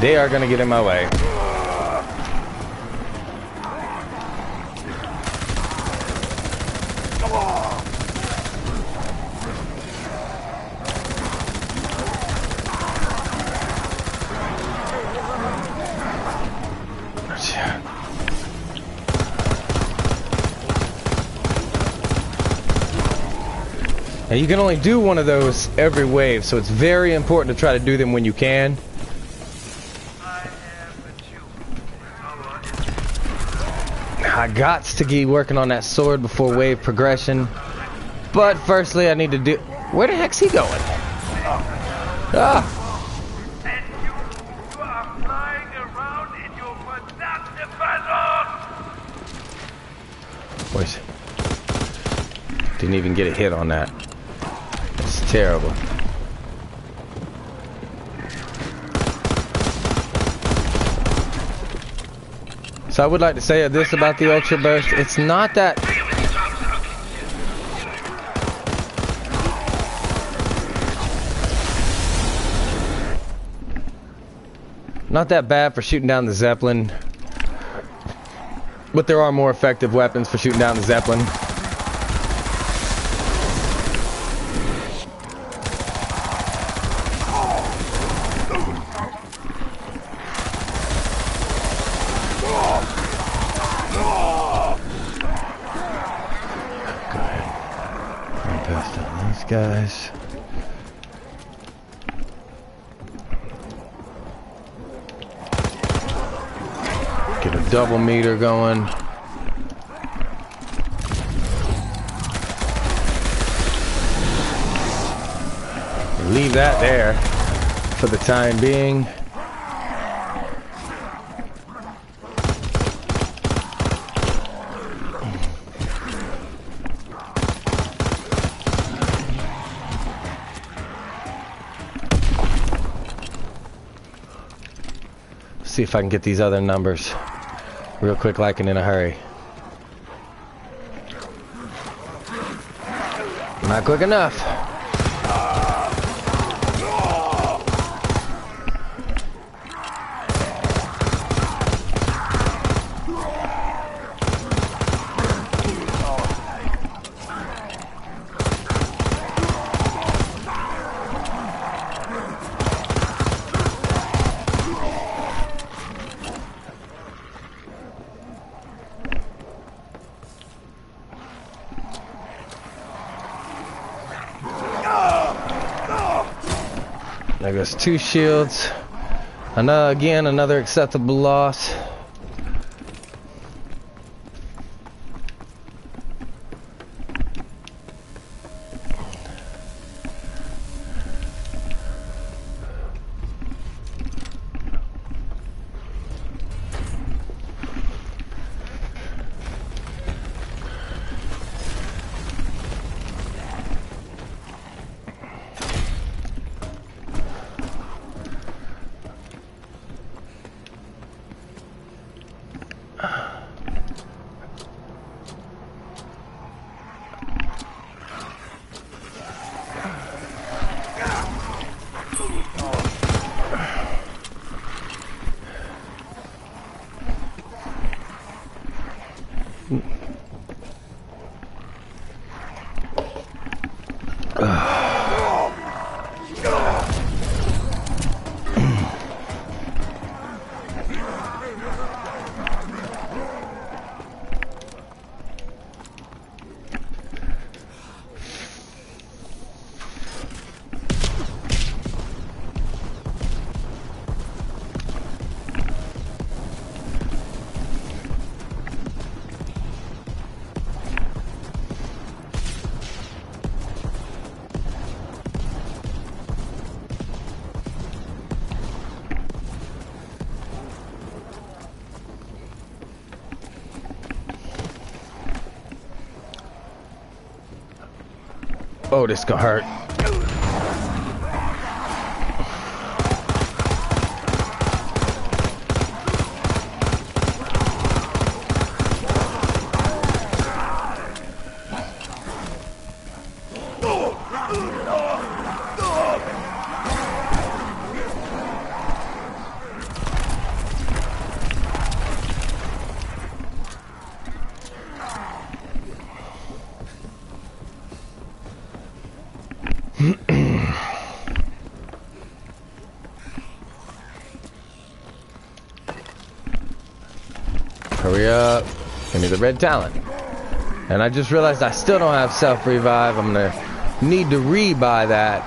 They are gonna get in my way. Now you can only do one of those every wave, so it's very important to try to do them when you can. I got to keep working on that sword before wave progression. But firstly, I need to do... Where the heck's he going? Ah! And you are flying around in your productive battle! Where's... Didn't even get a hit on that. It's terrible. So I would like to say this about the Ultra Burst. It's not that... Not that bad for shooting down the Zeppelin. But there are more effective weapons for shooting down the Zeppelin. Guys, get a double meter going. Leave that there for the time being. See if I can get these other numbers real quick, like, and in a hurry. Not quick enough. There goes 2 shields. Again, another acceptable loss. Oh, this gonna hurt. Hurry up. Give me the red talent. And I just realized I still don't have self-revive. I'm going to need to rebuy that.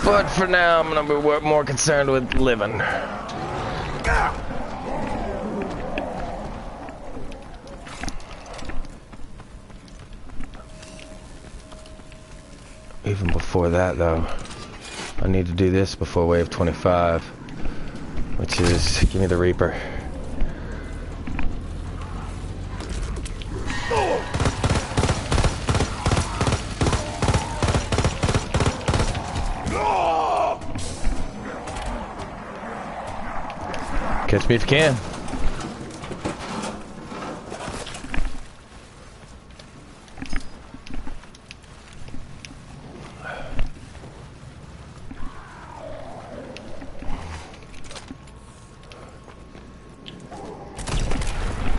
But for now, I'm going to be more concerned with living. Even before that, though, I need to do this before wave 25, which is give me the Reaper. Catch me if you can.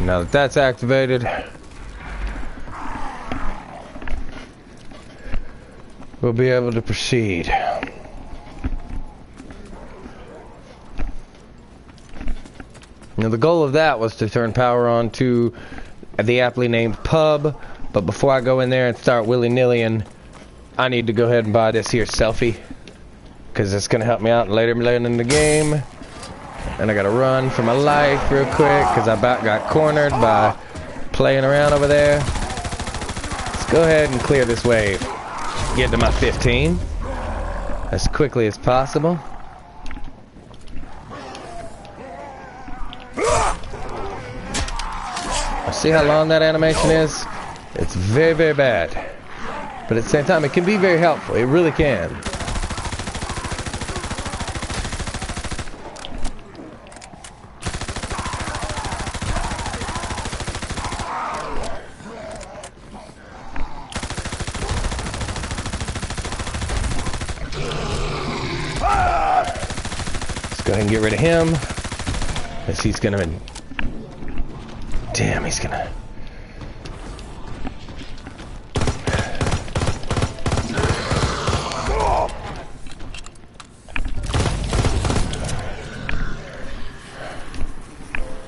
Now that that's activated, we'll be able to proceed. Now the goal of that was to turn power on to the aptly named pub, but before I go in there and start willy-nillying, I need to go ahead and buy this here selfie, because it's going to help me out later in the game. And I gotta run for my life real quick because I about got cornered by playing around over there. Let's go ahead and clear this wave. Get to my 15 as quickly as possible. See how long that animation is? It's very, very bad. But at the same time, it can be very helpful. It really can. Go ahead and get rid of him. As he's gonna... Damn, he's gonna...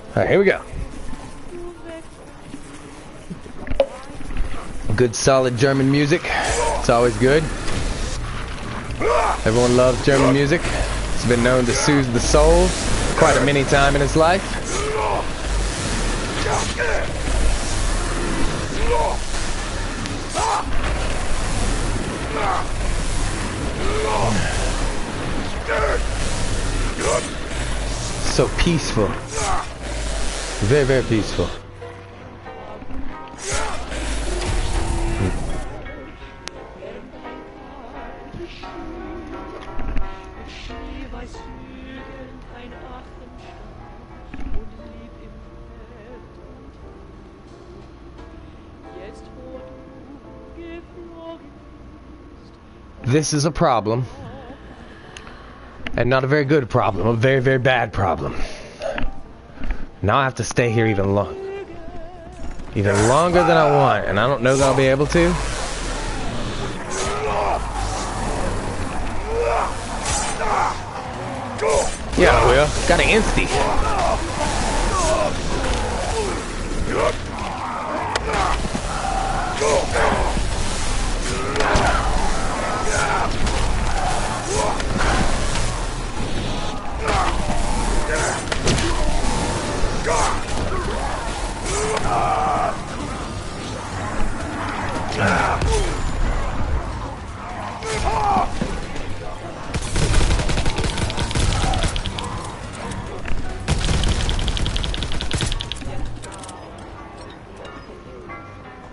Alright, here we go. Good solid German music. It's always good. Everyone loves German music. It's been known to soothe the soul quite a many times in its life. So peaceful. Very, very peaceful. This is a problem. And not a very good problem. A very, very bad problem. Now I have to stay here even longer than I want, and I don't know that I'll be able to. Yeah, I will. Got an insty.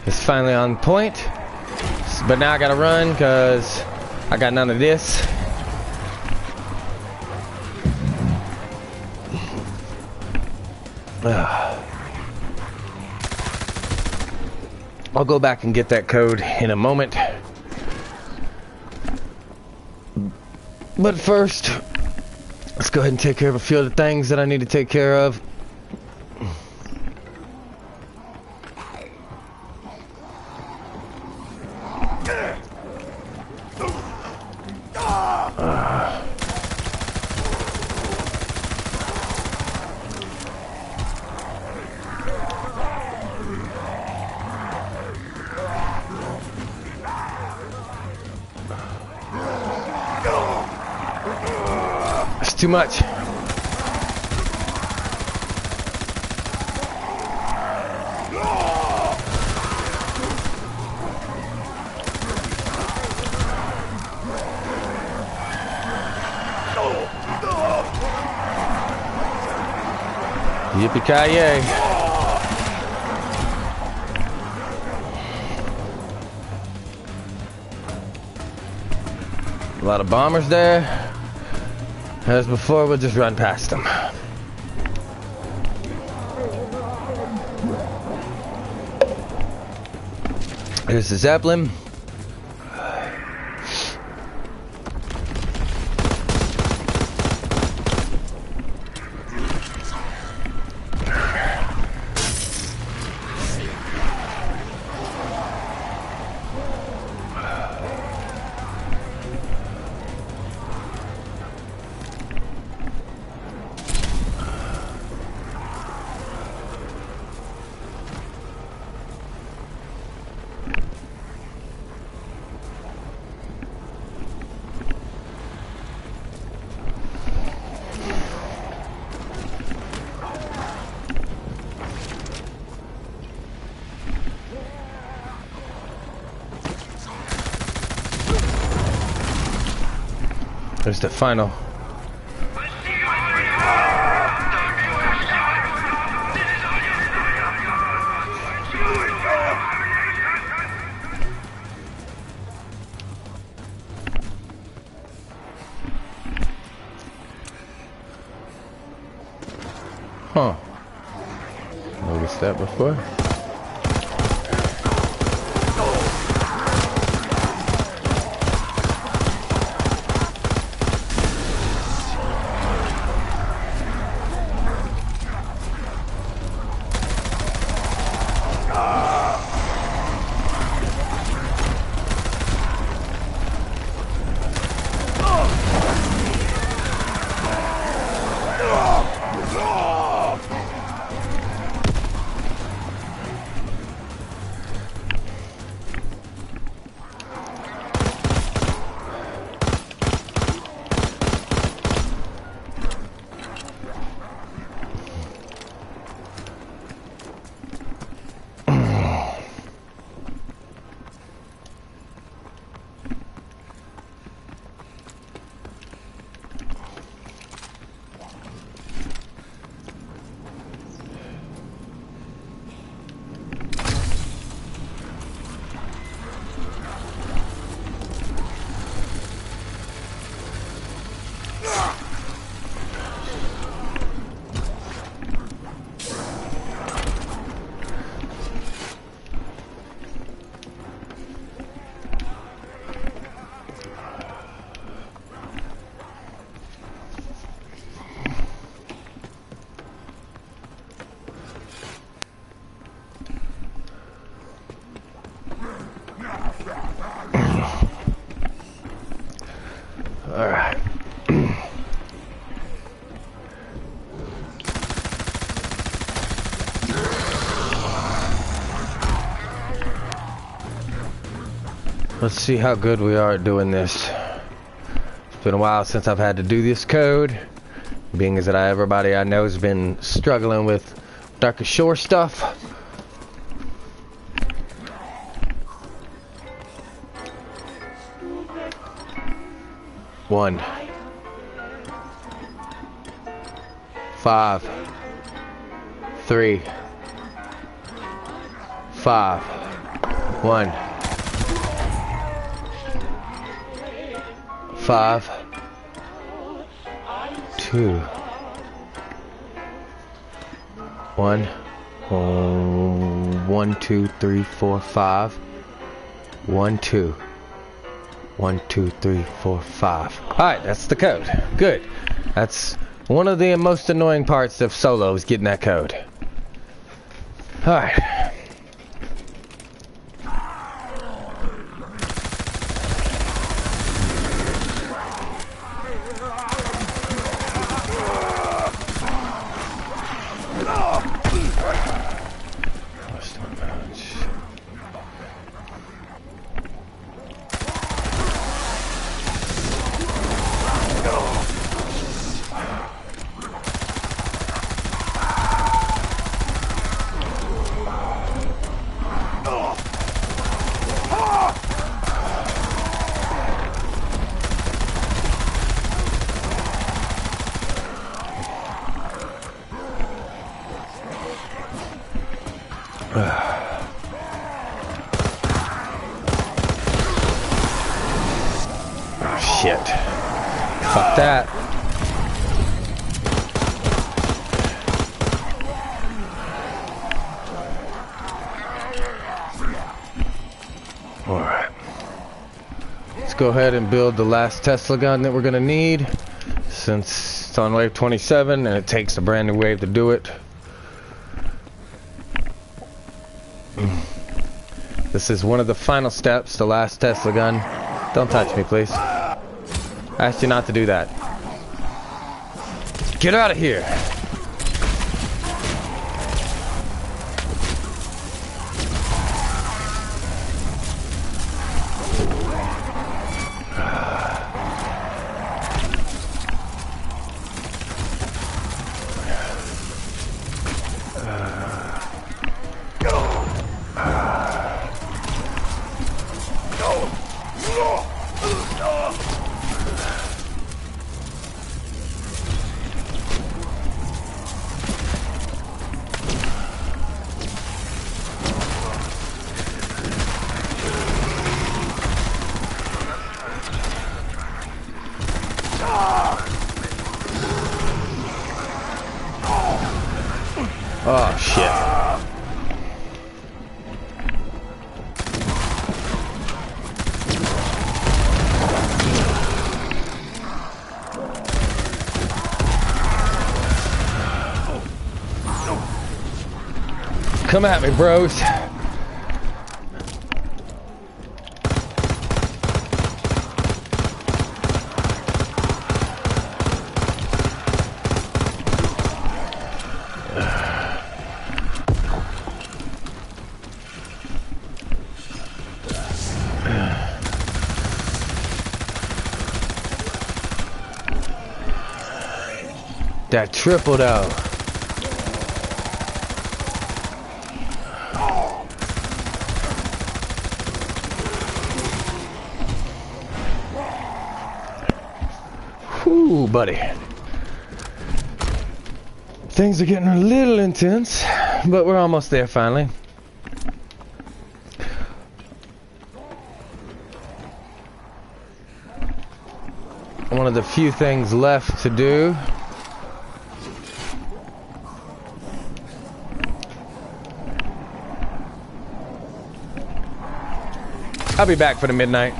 It's finally on point, but now I gotta run because I got none of this. I'll go back and get that code in a moment. But first, let's go ahead and take care of a few of the things that I need to take care of. Too much. Yippee-ki-yay. A lot of bombers there. As before, we'll just run past them. Here's the Zeppelin. There's the final. Huh. Noticed that before. Let's see how good we are at doing this. It's been a while since I've had to do this code, being as that everybody I know has been struggling with Darkest Shore stuff. One. 5. 3. 5. 1. 5. 2. 1. 1, 2, 3, 4, 5. 1, 2. 1, 2, 3, 4, 5. Alright, that's the code. Good. That's one of the most annoying parts of solo is getting that code. Alright. Shit. Fuck that. Alright. Let's go ahead and build the last Tesla gun that we're gonna need, since it's on wave 27 and it takes a brand new wave to do it. This is one of the final steps, the last Tesla gun. Don't touch me, please. I asked you not to do that. Get out of here! Oh, shit. Come at me, bros. That tripled out. Whew, buddy. Things are getting a little intense, but we're almost there finally. One of the few things left to do. I'll be back for the midnight.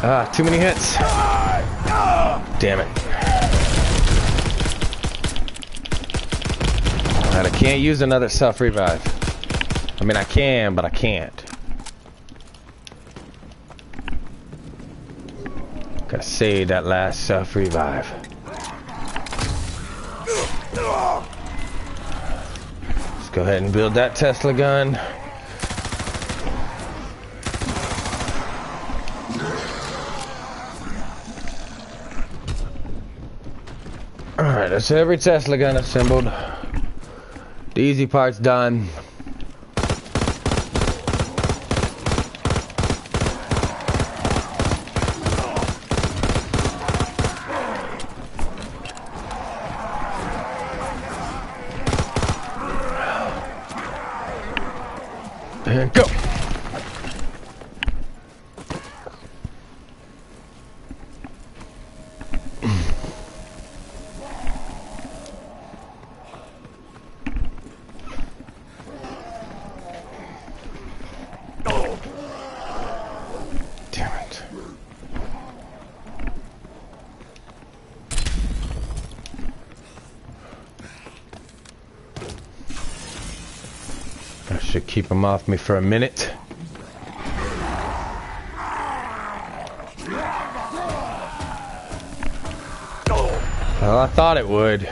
Ah, too many hits. Damn it. Alright, I can't use another self-revive. I mean, I can, but I can't. Gotta save that last self-revive. Let's go ahead and build that Tesla gun. Alright, that's every Tesla gun assembled. The easy part's done. And go! Keep them off me for a minute. Well, I thought it would.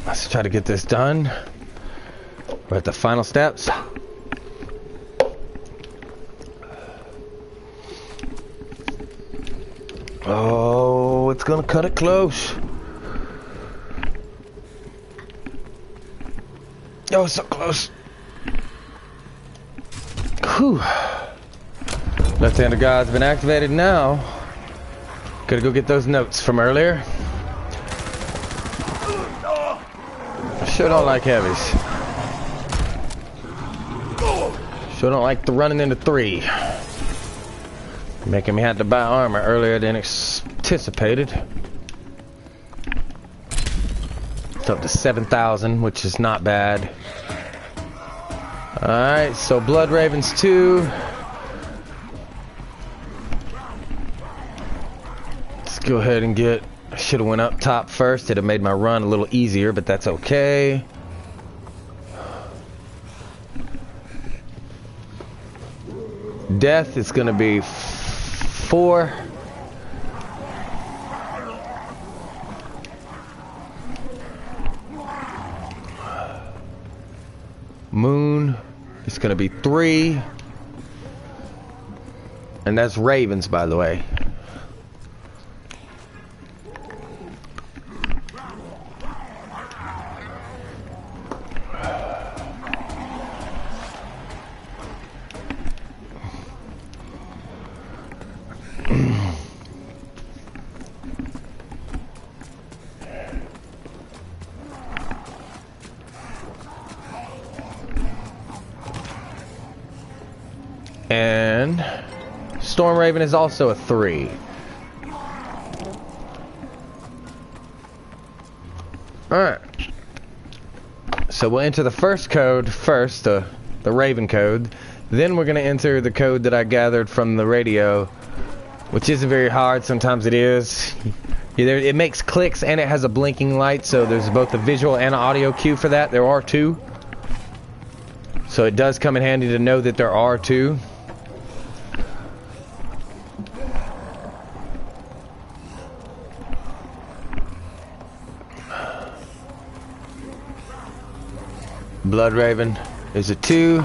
Let's try to get this done. We're at the final steps. Oh, it's gonna cut it close. Oh, so close. Whew. Left-hand of God's been activated now. Gotta go get those notes from earlier. Sure don't like heavies. Sure don't like the running into 3. Making me have to buy armor earlier than anticipated. It's up to 7,000, which is not bad. Alright, so Blood Ravens 2. Let's go ahead and get... I should have went up top first. It'd have made my run a little easier, but that's okay. Death is going to be 4. Moon is going to be 3. And that's Ravens, by the way. And Storm Raven is also a 3. Alright. So we'll enter the first code first, the Raven code. Then we're going to enter the code that I gathered from the radio, which isn't very hard. Sometimes it is. It makes clicks and it has a blinking light, so there's both a visual and an audio cue for that. There are 2. So it does come in handy to know that there are 2. Blood Raven is a 2.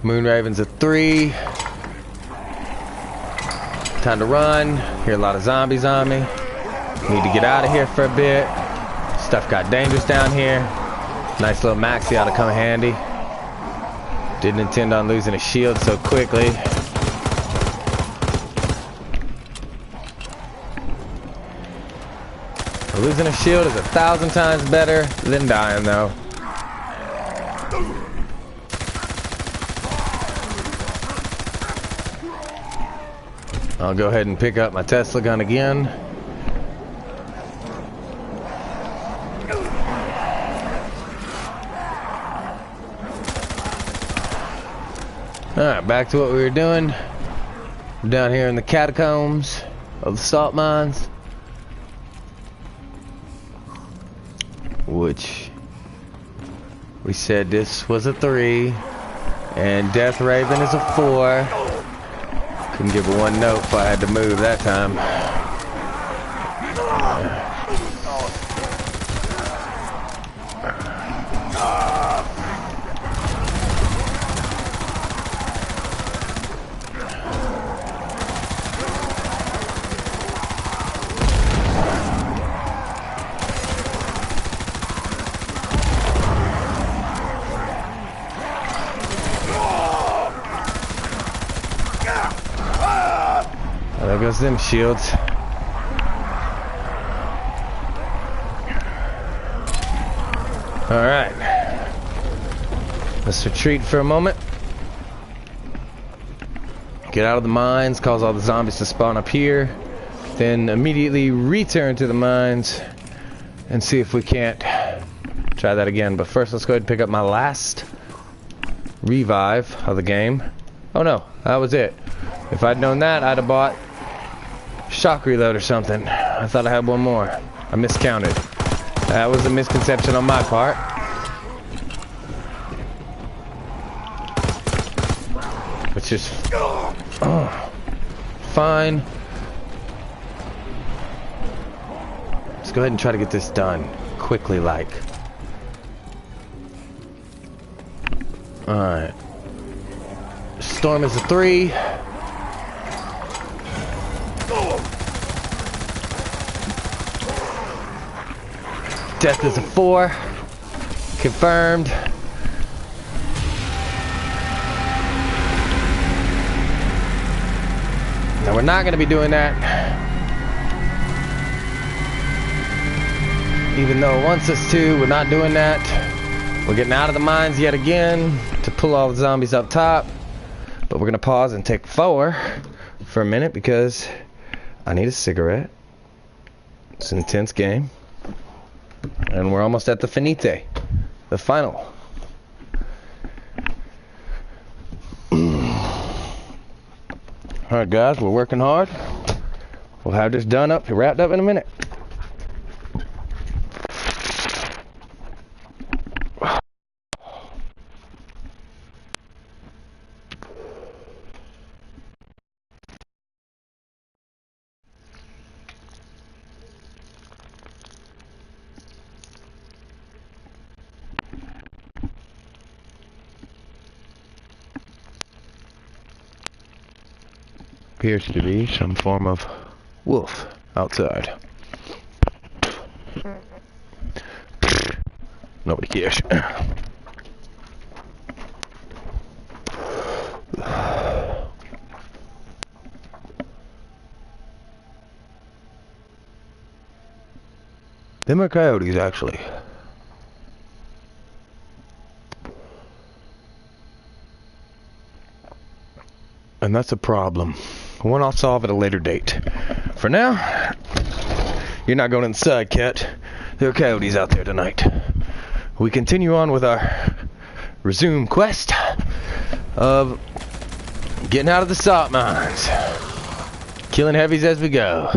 Moon Raven's a 3. Time to run. Hear a lot of zombies on me. Need to get out of here for a bit. Stuff got dangerous down here. Nice little maxi ought to come handy. Didn't intend on losing a shield so quickly. Losing a shield is 1,000 times better than dying, though. I'll go ahead and pick up my Tesla gun again. Alright, back to what we were doing. We're down here in the catacombs of the salt mines. Which we said this was a 3. And Death Raven is a 4. Couldn't give a 1 note if I had to move that time. There goes them shields. Alright. Let's retreat for a moment. Get out of the mines, cause all the zombies to spawn up here. Then immediately return to the mines and see if we can't try that again. But first, let's go ahead and pick up my last revive of the game. Oh no, that was it. If I'd known that, I'd have bought shock reload or something. I thought I had one more. I miscounted. That was a misconception on my part. Which is fine. Let's go ahead and try to get this done quickly, like. Alright. Storm is a 3. Death is a 4. Confirmed. Now we're not going to be doing that. Even though it wants us to, we're not doing that. We're getting out of the mines yet again to pull all the zombies up top. But we're going to pause and take 4 for a minute because I need a cigarette. It's an intense game. And we're almost at the finite. The final. Alright guys, we're working hard. We'll have this wrapped up in a minute. Appears to be some form of wolf outside. Nobody cares. Them are coyotes, actually. And that's a problem. One I'll solve at a later date. For now, you're not going inside, cat. There are coyotes out there tonight. We continue on with our resume quest of getting out of the salt mines. Killing heavies as we go.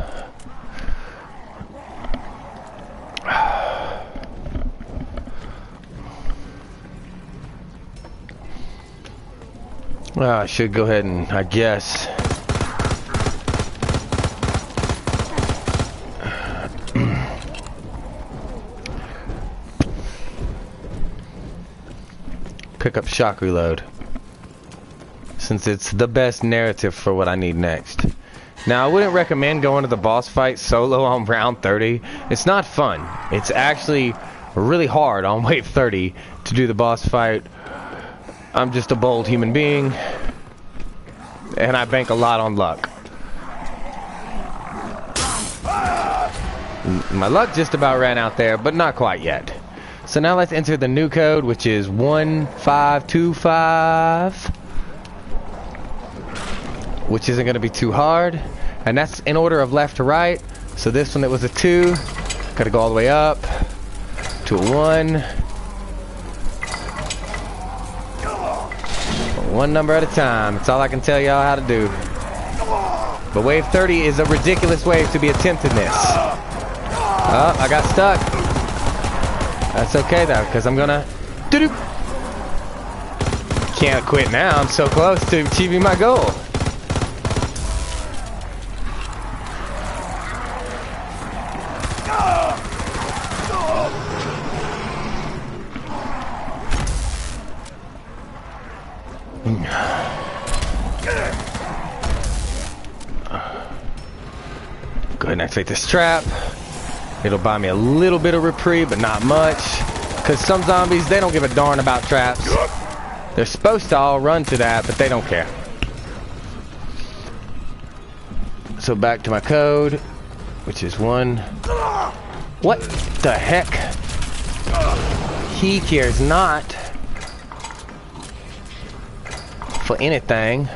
Well, I should go ahead and, I guess, pick up shock reload, since it's the best narrative for what I need next. Now, I wouldn't recommend going to the boss fight solo on round 30. It's not fun. It's actually really hard on wave 30 to do the boss fight. I'm just a bold human being, and I bank a lot on luck. My luck just about ran out there, but not quite yet. So now let's enter the new code, which is 1525, which isn't going to be too hard. And that's in order of left to right. So this one, it was a 2. Got to go all the way up to a 1. One number at a time. That's all I can tell y'all how to do. But wave 30 is a ridiculous wave to be attempting this. Oh, I got stuck. That's okay though, because I'm gonna doo-doo. Can't quit now. I'm so close to achieving my goal. Go ahead and activate this trap. It'll buy me a little bit of reprieve, but not much. Because some zombies, they don't give a darn about traps. They're supposed to all run to that, but they don't care. So back to my code, which is 1. What the heck? He cares not for anything.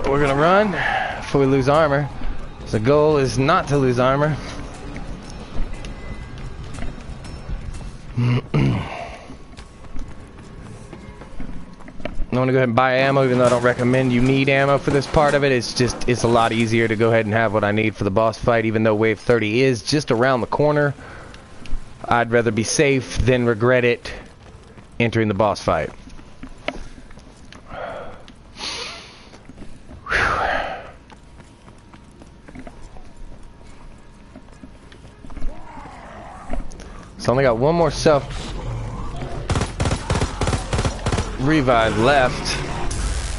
We're gonna run before we lose armor. The goal is not to lose armor. I want to go ahead and buy ammo, even though I don't recommend you need ammo for this part of it. It's a lot easier to go ahead and have what I need for the boss fight, even though wave 30 is just around the corner. I'd rather be safe than regret it entering the boss fight. So I only got one more self revive left.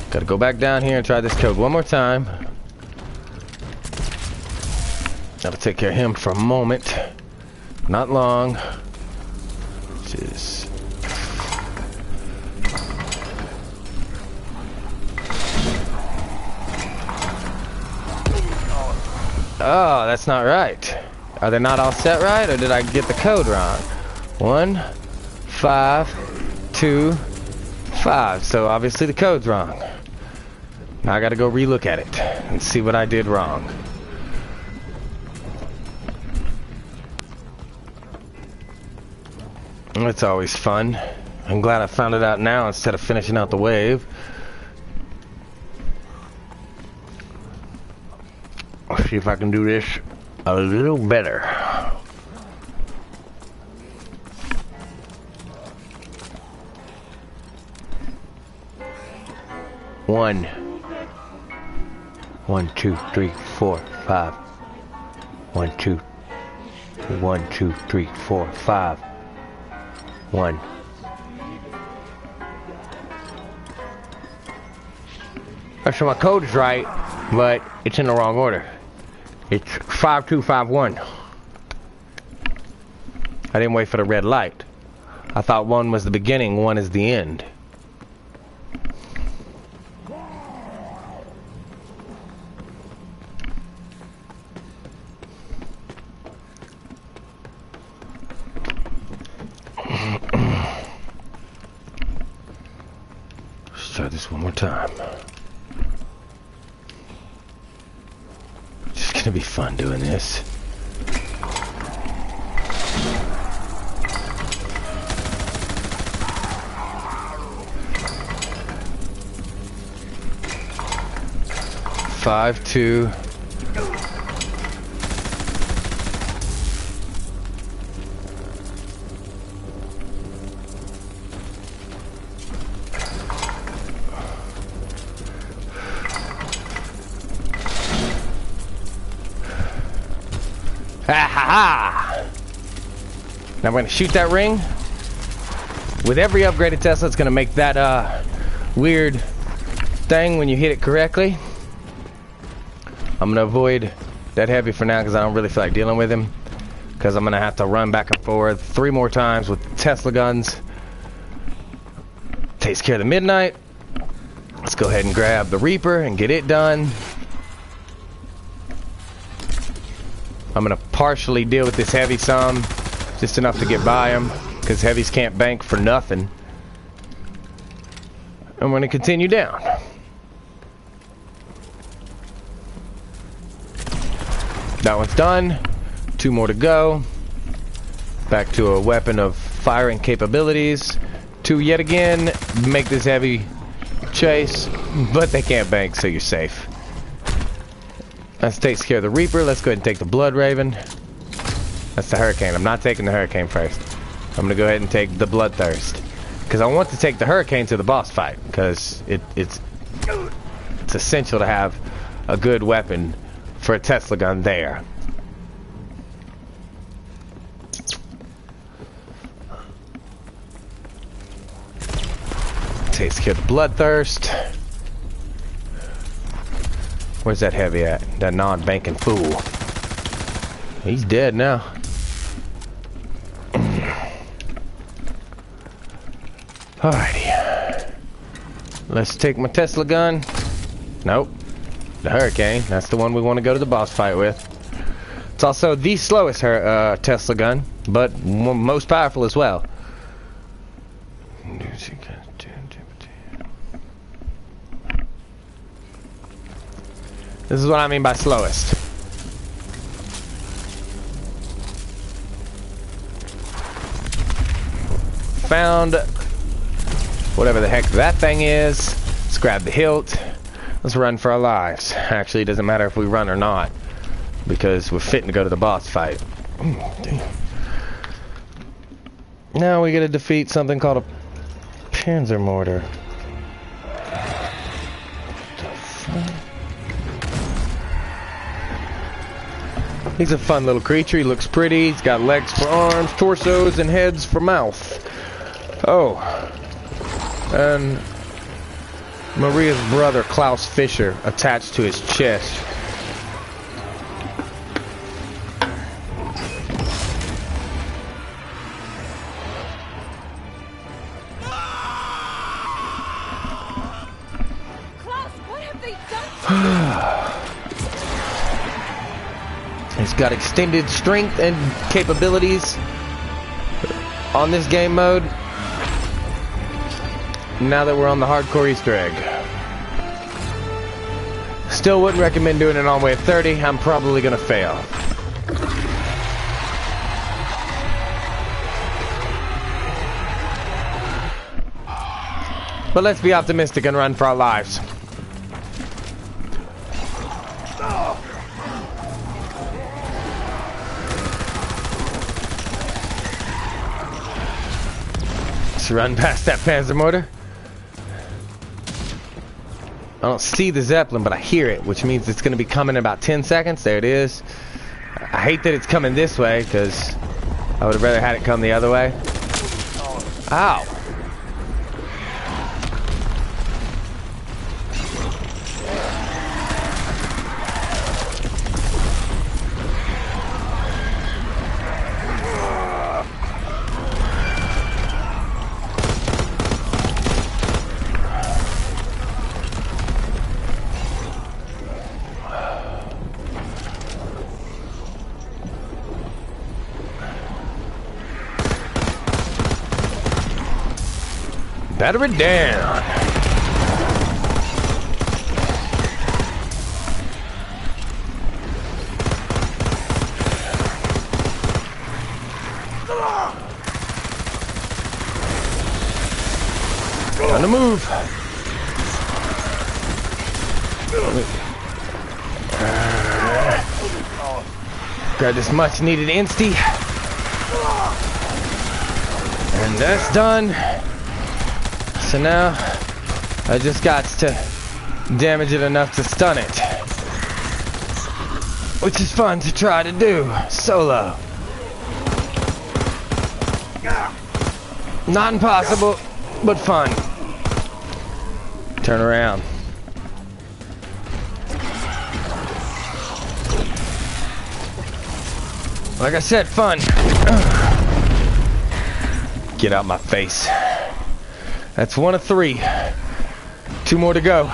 Gotta go back down here and try this code one more time. Gotta take care of him for a moment. Not long. Just oh, that's not right. Are they not all set right, or did I get the code wrong? 1, 5, 2, 5. So obviously the code's wrong. Now I gotta go relook at it and see what I did wrong. It's always fun. I'm glad I found it out now instead of finishing out the wave. Let's see if I can do this a little better. One, 1, 2, 3, 4, 5. 1, 2, 1, 2, 3, 4, 5. 1. So my code is right, but it's in the wrong order. It's 5251. I didn't wait for the red light. I thought 1 was the beginning, 1 is the end. Let's try this one more time. It's gonna be fun doing this. Five, 2. Ha ha ha! Now we're gonna shoot that ring. With every upgraded Tesla, it's gonna make that weird thing when you hit it correctly. I'm gonna avoid that heavy for now because I don't really feel like dealing with him. Because I'm gonna have to run back and forth 3 more times with Tesla guns. Takes care of the midnight. Let's go ahead and grab the Reaper and get it done. I'm gonna partially deal with this heavy some, just enough to get by him, because heavies can't bank for nothing. I'm gonna continue down. That one's done. 2 more to go. Back to a weapon of firing capabilities. 2 yet again. Make this heavy chase, but they can't bank, so you're safe. That takes care of the Reaper. Let's go ahead and take the Blood Raven. That's the Hurricane. I'm not taking the Hurricane first. I'm gonna go ahead and take the Bloodthirst, because I want to take the Hurricane to the boss fight, because it's essential to have a good weapon for a Tesla gun there. Takes care of the Bloodthirst. Where's that heavy at? That non-banking fool. He's dead now. Alrighty. Let's take my Tesla gun. Nope. The Hurricane. That's the one we want to go to the boss fight with. It's also the slowest Tesla gun, but most powerful as well. This is what I mean by slowest. Found whatever the heck that thing is. Let's grab the hilt. Let's run for our lives. Actually, it doesn't matter if we run or not, because we're fitting to go to the boss fight. Ooh, damn. Now we gotta defeat something called a Panzer Mortar. He's a fun little creature. He looks pretty. He's got legs for arms, torsos, and heads for mouth. Oh. And Maria's brother, Klaus Fischer, attached to his chest. Klaus, what have they done? He's got extended strength and capabilities on this game mode. Now that we're on the hardcore Easter egg. Still wouldn't recommend doing it on way of 30. I'm probably gonna fail. But let's be optimistic and run for our lives. Let's run past that Panzer Mortar. I don't see the Zeppelin, but I hear it, which means it's going to be coming in about 10 seconds. There it is. I hate that it's coming this way, because I would have rather had it come the other way. Ow. Batter it down. On the move. Grab this much needed insty. And that's done. So now, I just got to damage it enough to stun it. Which is fun to try to do, solo. Not impossible, but fun. Turn around. Like I said, fun. Get out my face. That's 1 of 3. 2 more to go.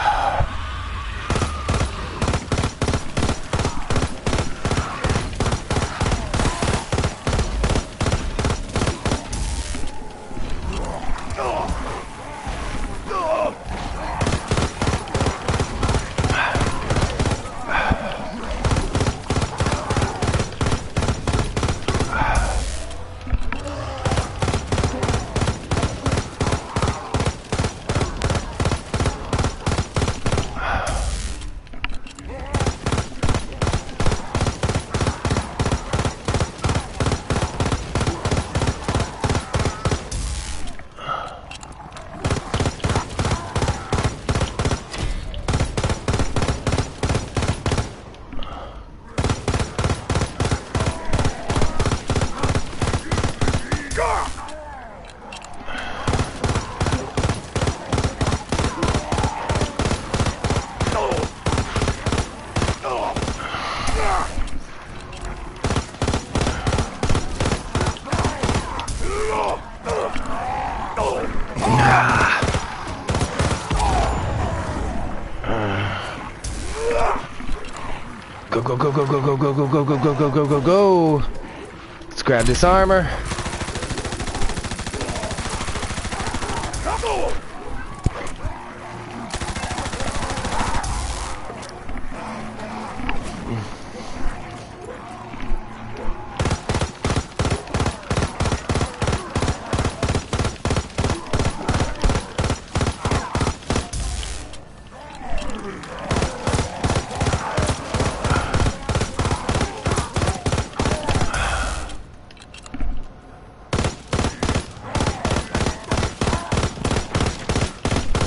go, go, go, go, go, go, go, go, go, go, go, go, go, go. Let's grab this armor.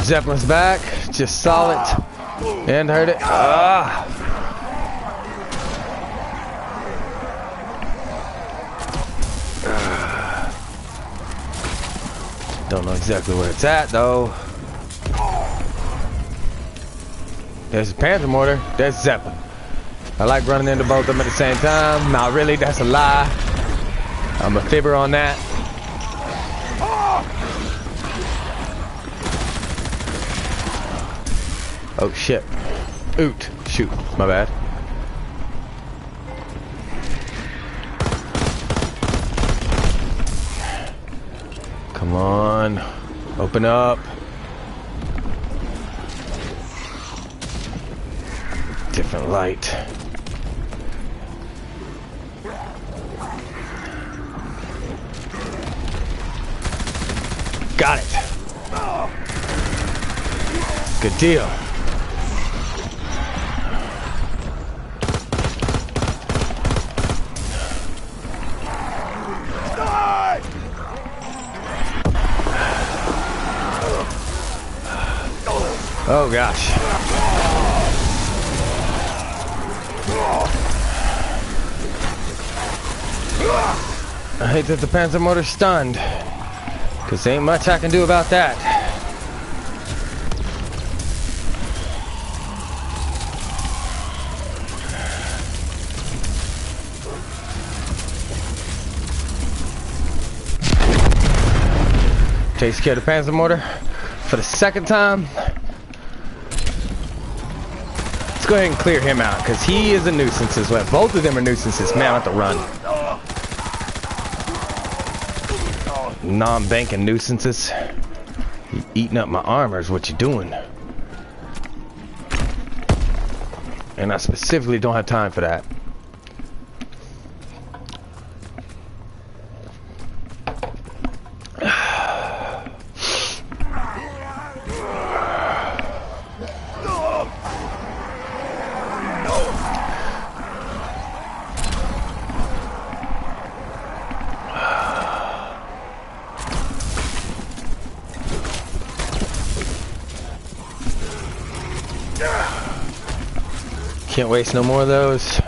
Zeppelin's back, just solid, and heard it. Ah. Don't know exactly where it's at though. There's a Panther mortar, there's Zeppelin. I like running into both of them at the same time. Not really, that's a lie. I'm a fibber on that. Oh shit. Oot. Shoot. My bad. Come on. Open up. Different light. Got it. Good deal. Oh gosh. I hate that the Panzer mortar's stunned, cause ain't much I can do about that. Takes care of the Panzer mortar for the second time. Let's go ahead and clear him out, because he is a nuisance as well. Both of them are nuisances. Man, I have to run. Non-banking nuisances. You eating up my armor is what you're doing. And I specifically don't have time for that. Can't waste no more of those.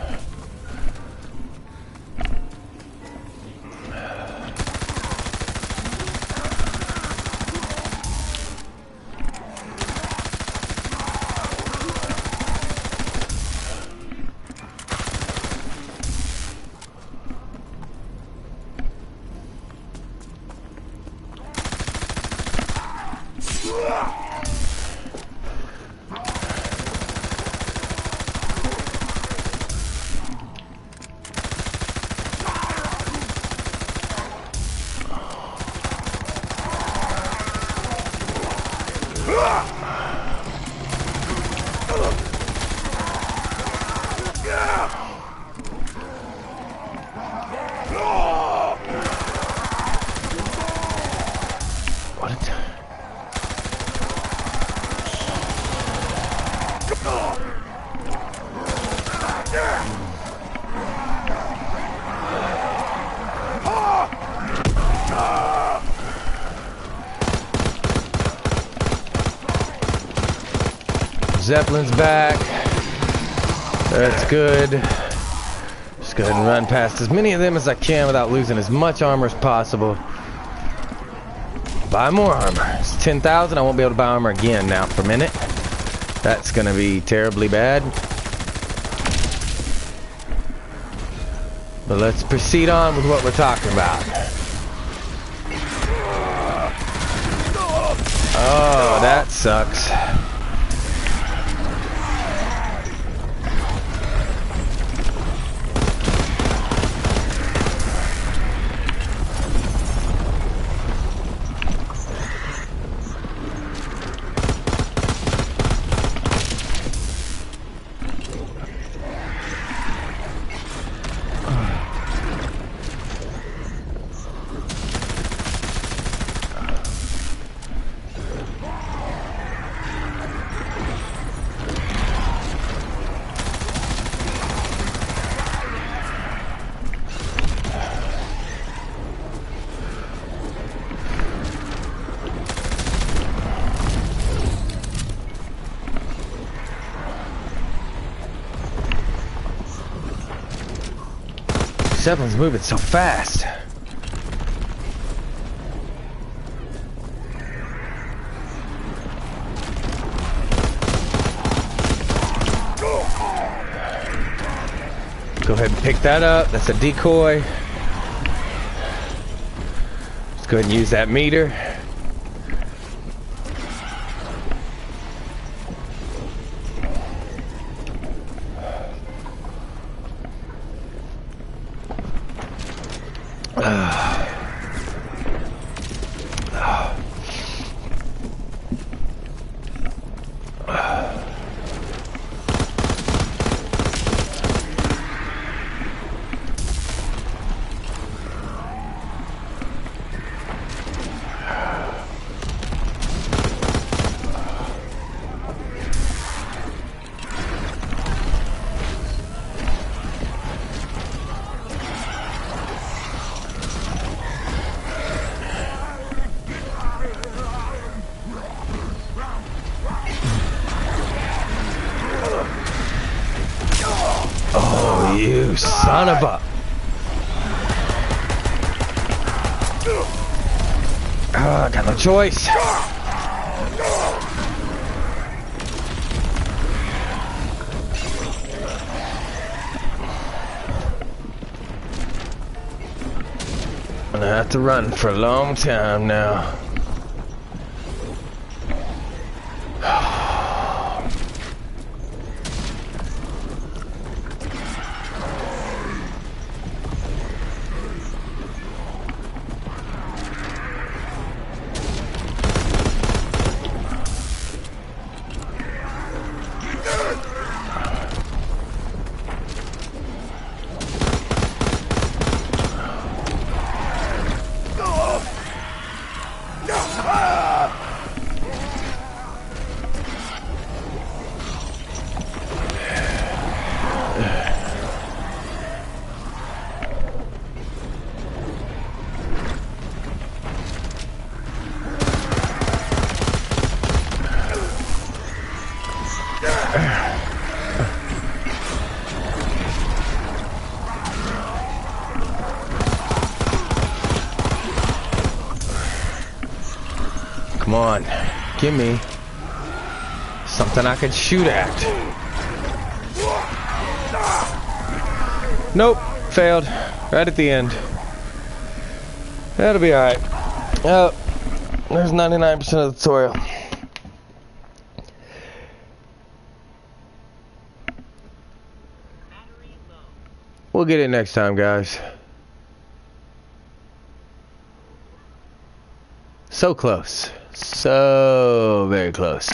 Zeppelin's back. That's good. Just go ahead and run past as many of them as I can without losing as much armor as possible. Buy more armor. It's 10,000. I won't be able to buy armor again now for a minute. That's gonna be terribly bad. But let's proceed on with what we're talking about. Oh, that sucks. Zeppelin's moving so fast. Go ahead and pick that up. That's a decoy. Let's go ahead and use that meter. You son of a... I got no choice. I'm gonna have to run for a long time now. Come on, give me something I can shoot at. Nope, failed. Right at the end. That'll be alright. Yep, there's 99% of the tutorial. We'll get it next time, guys. So close. So very close.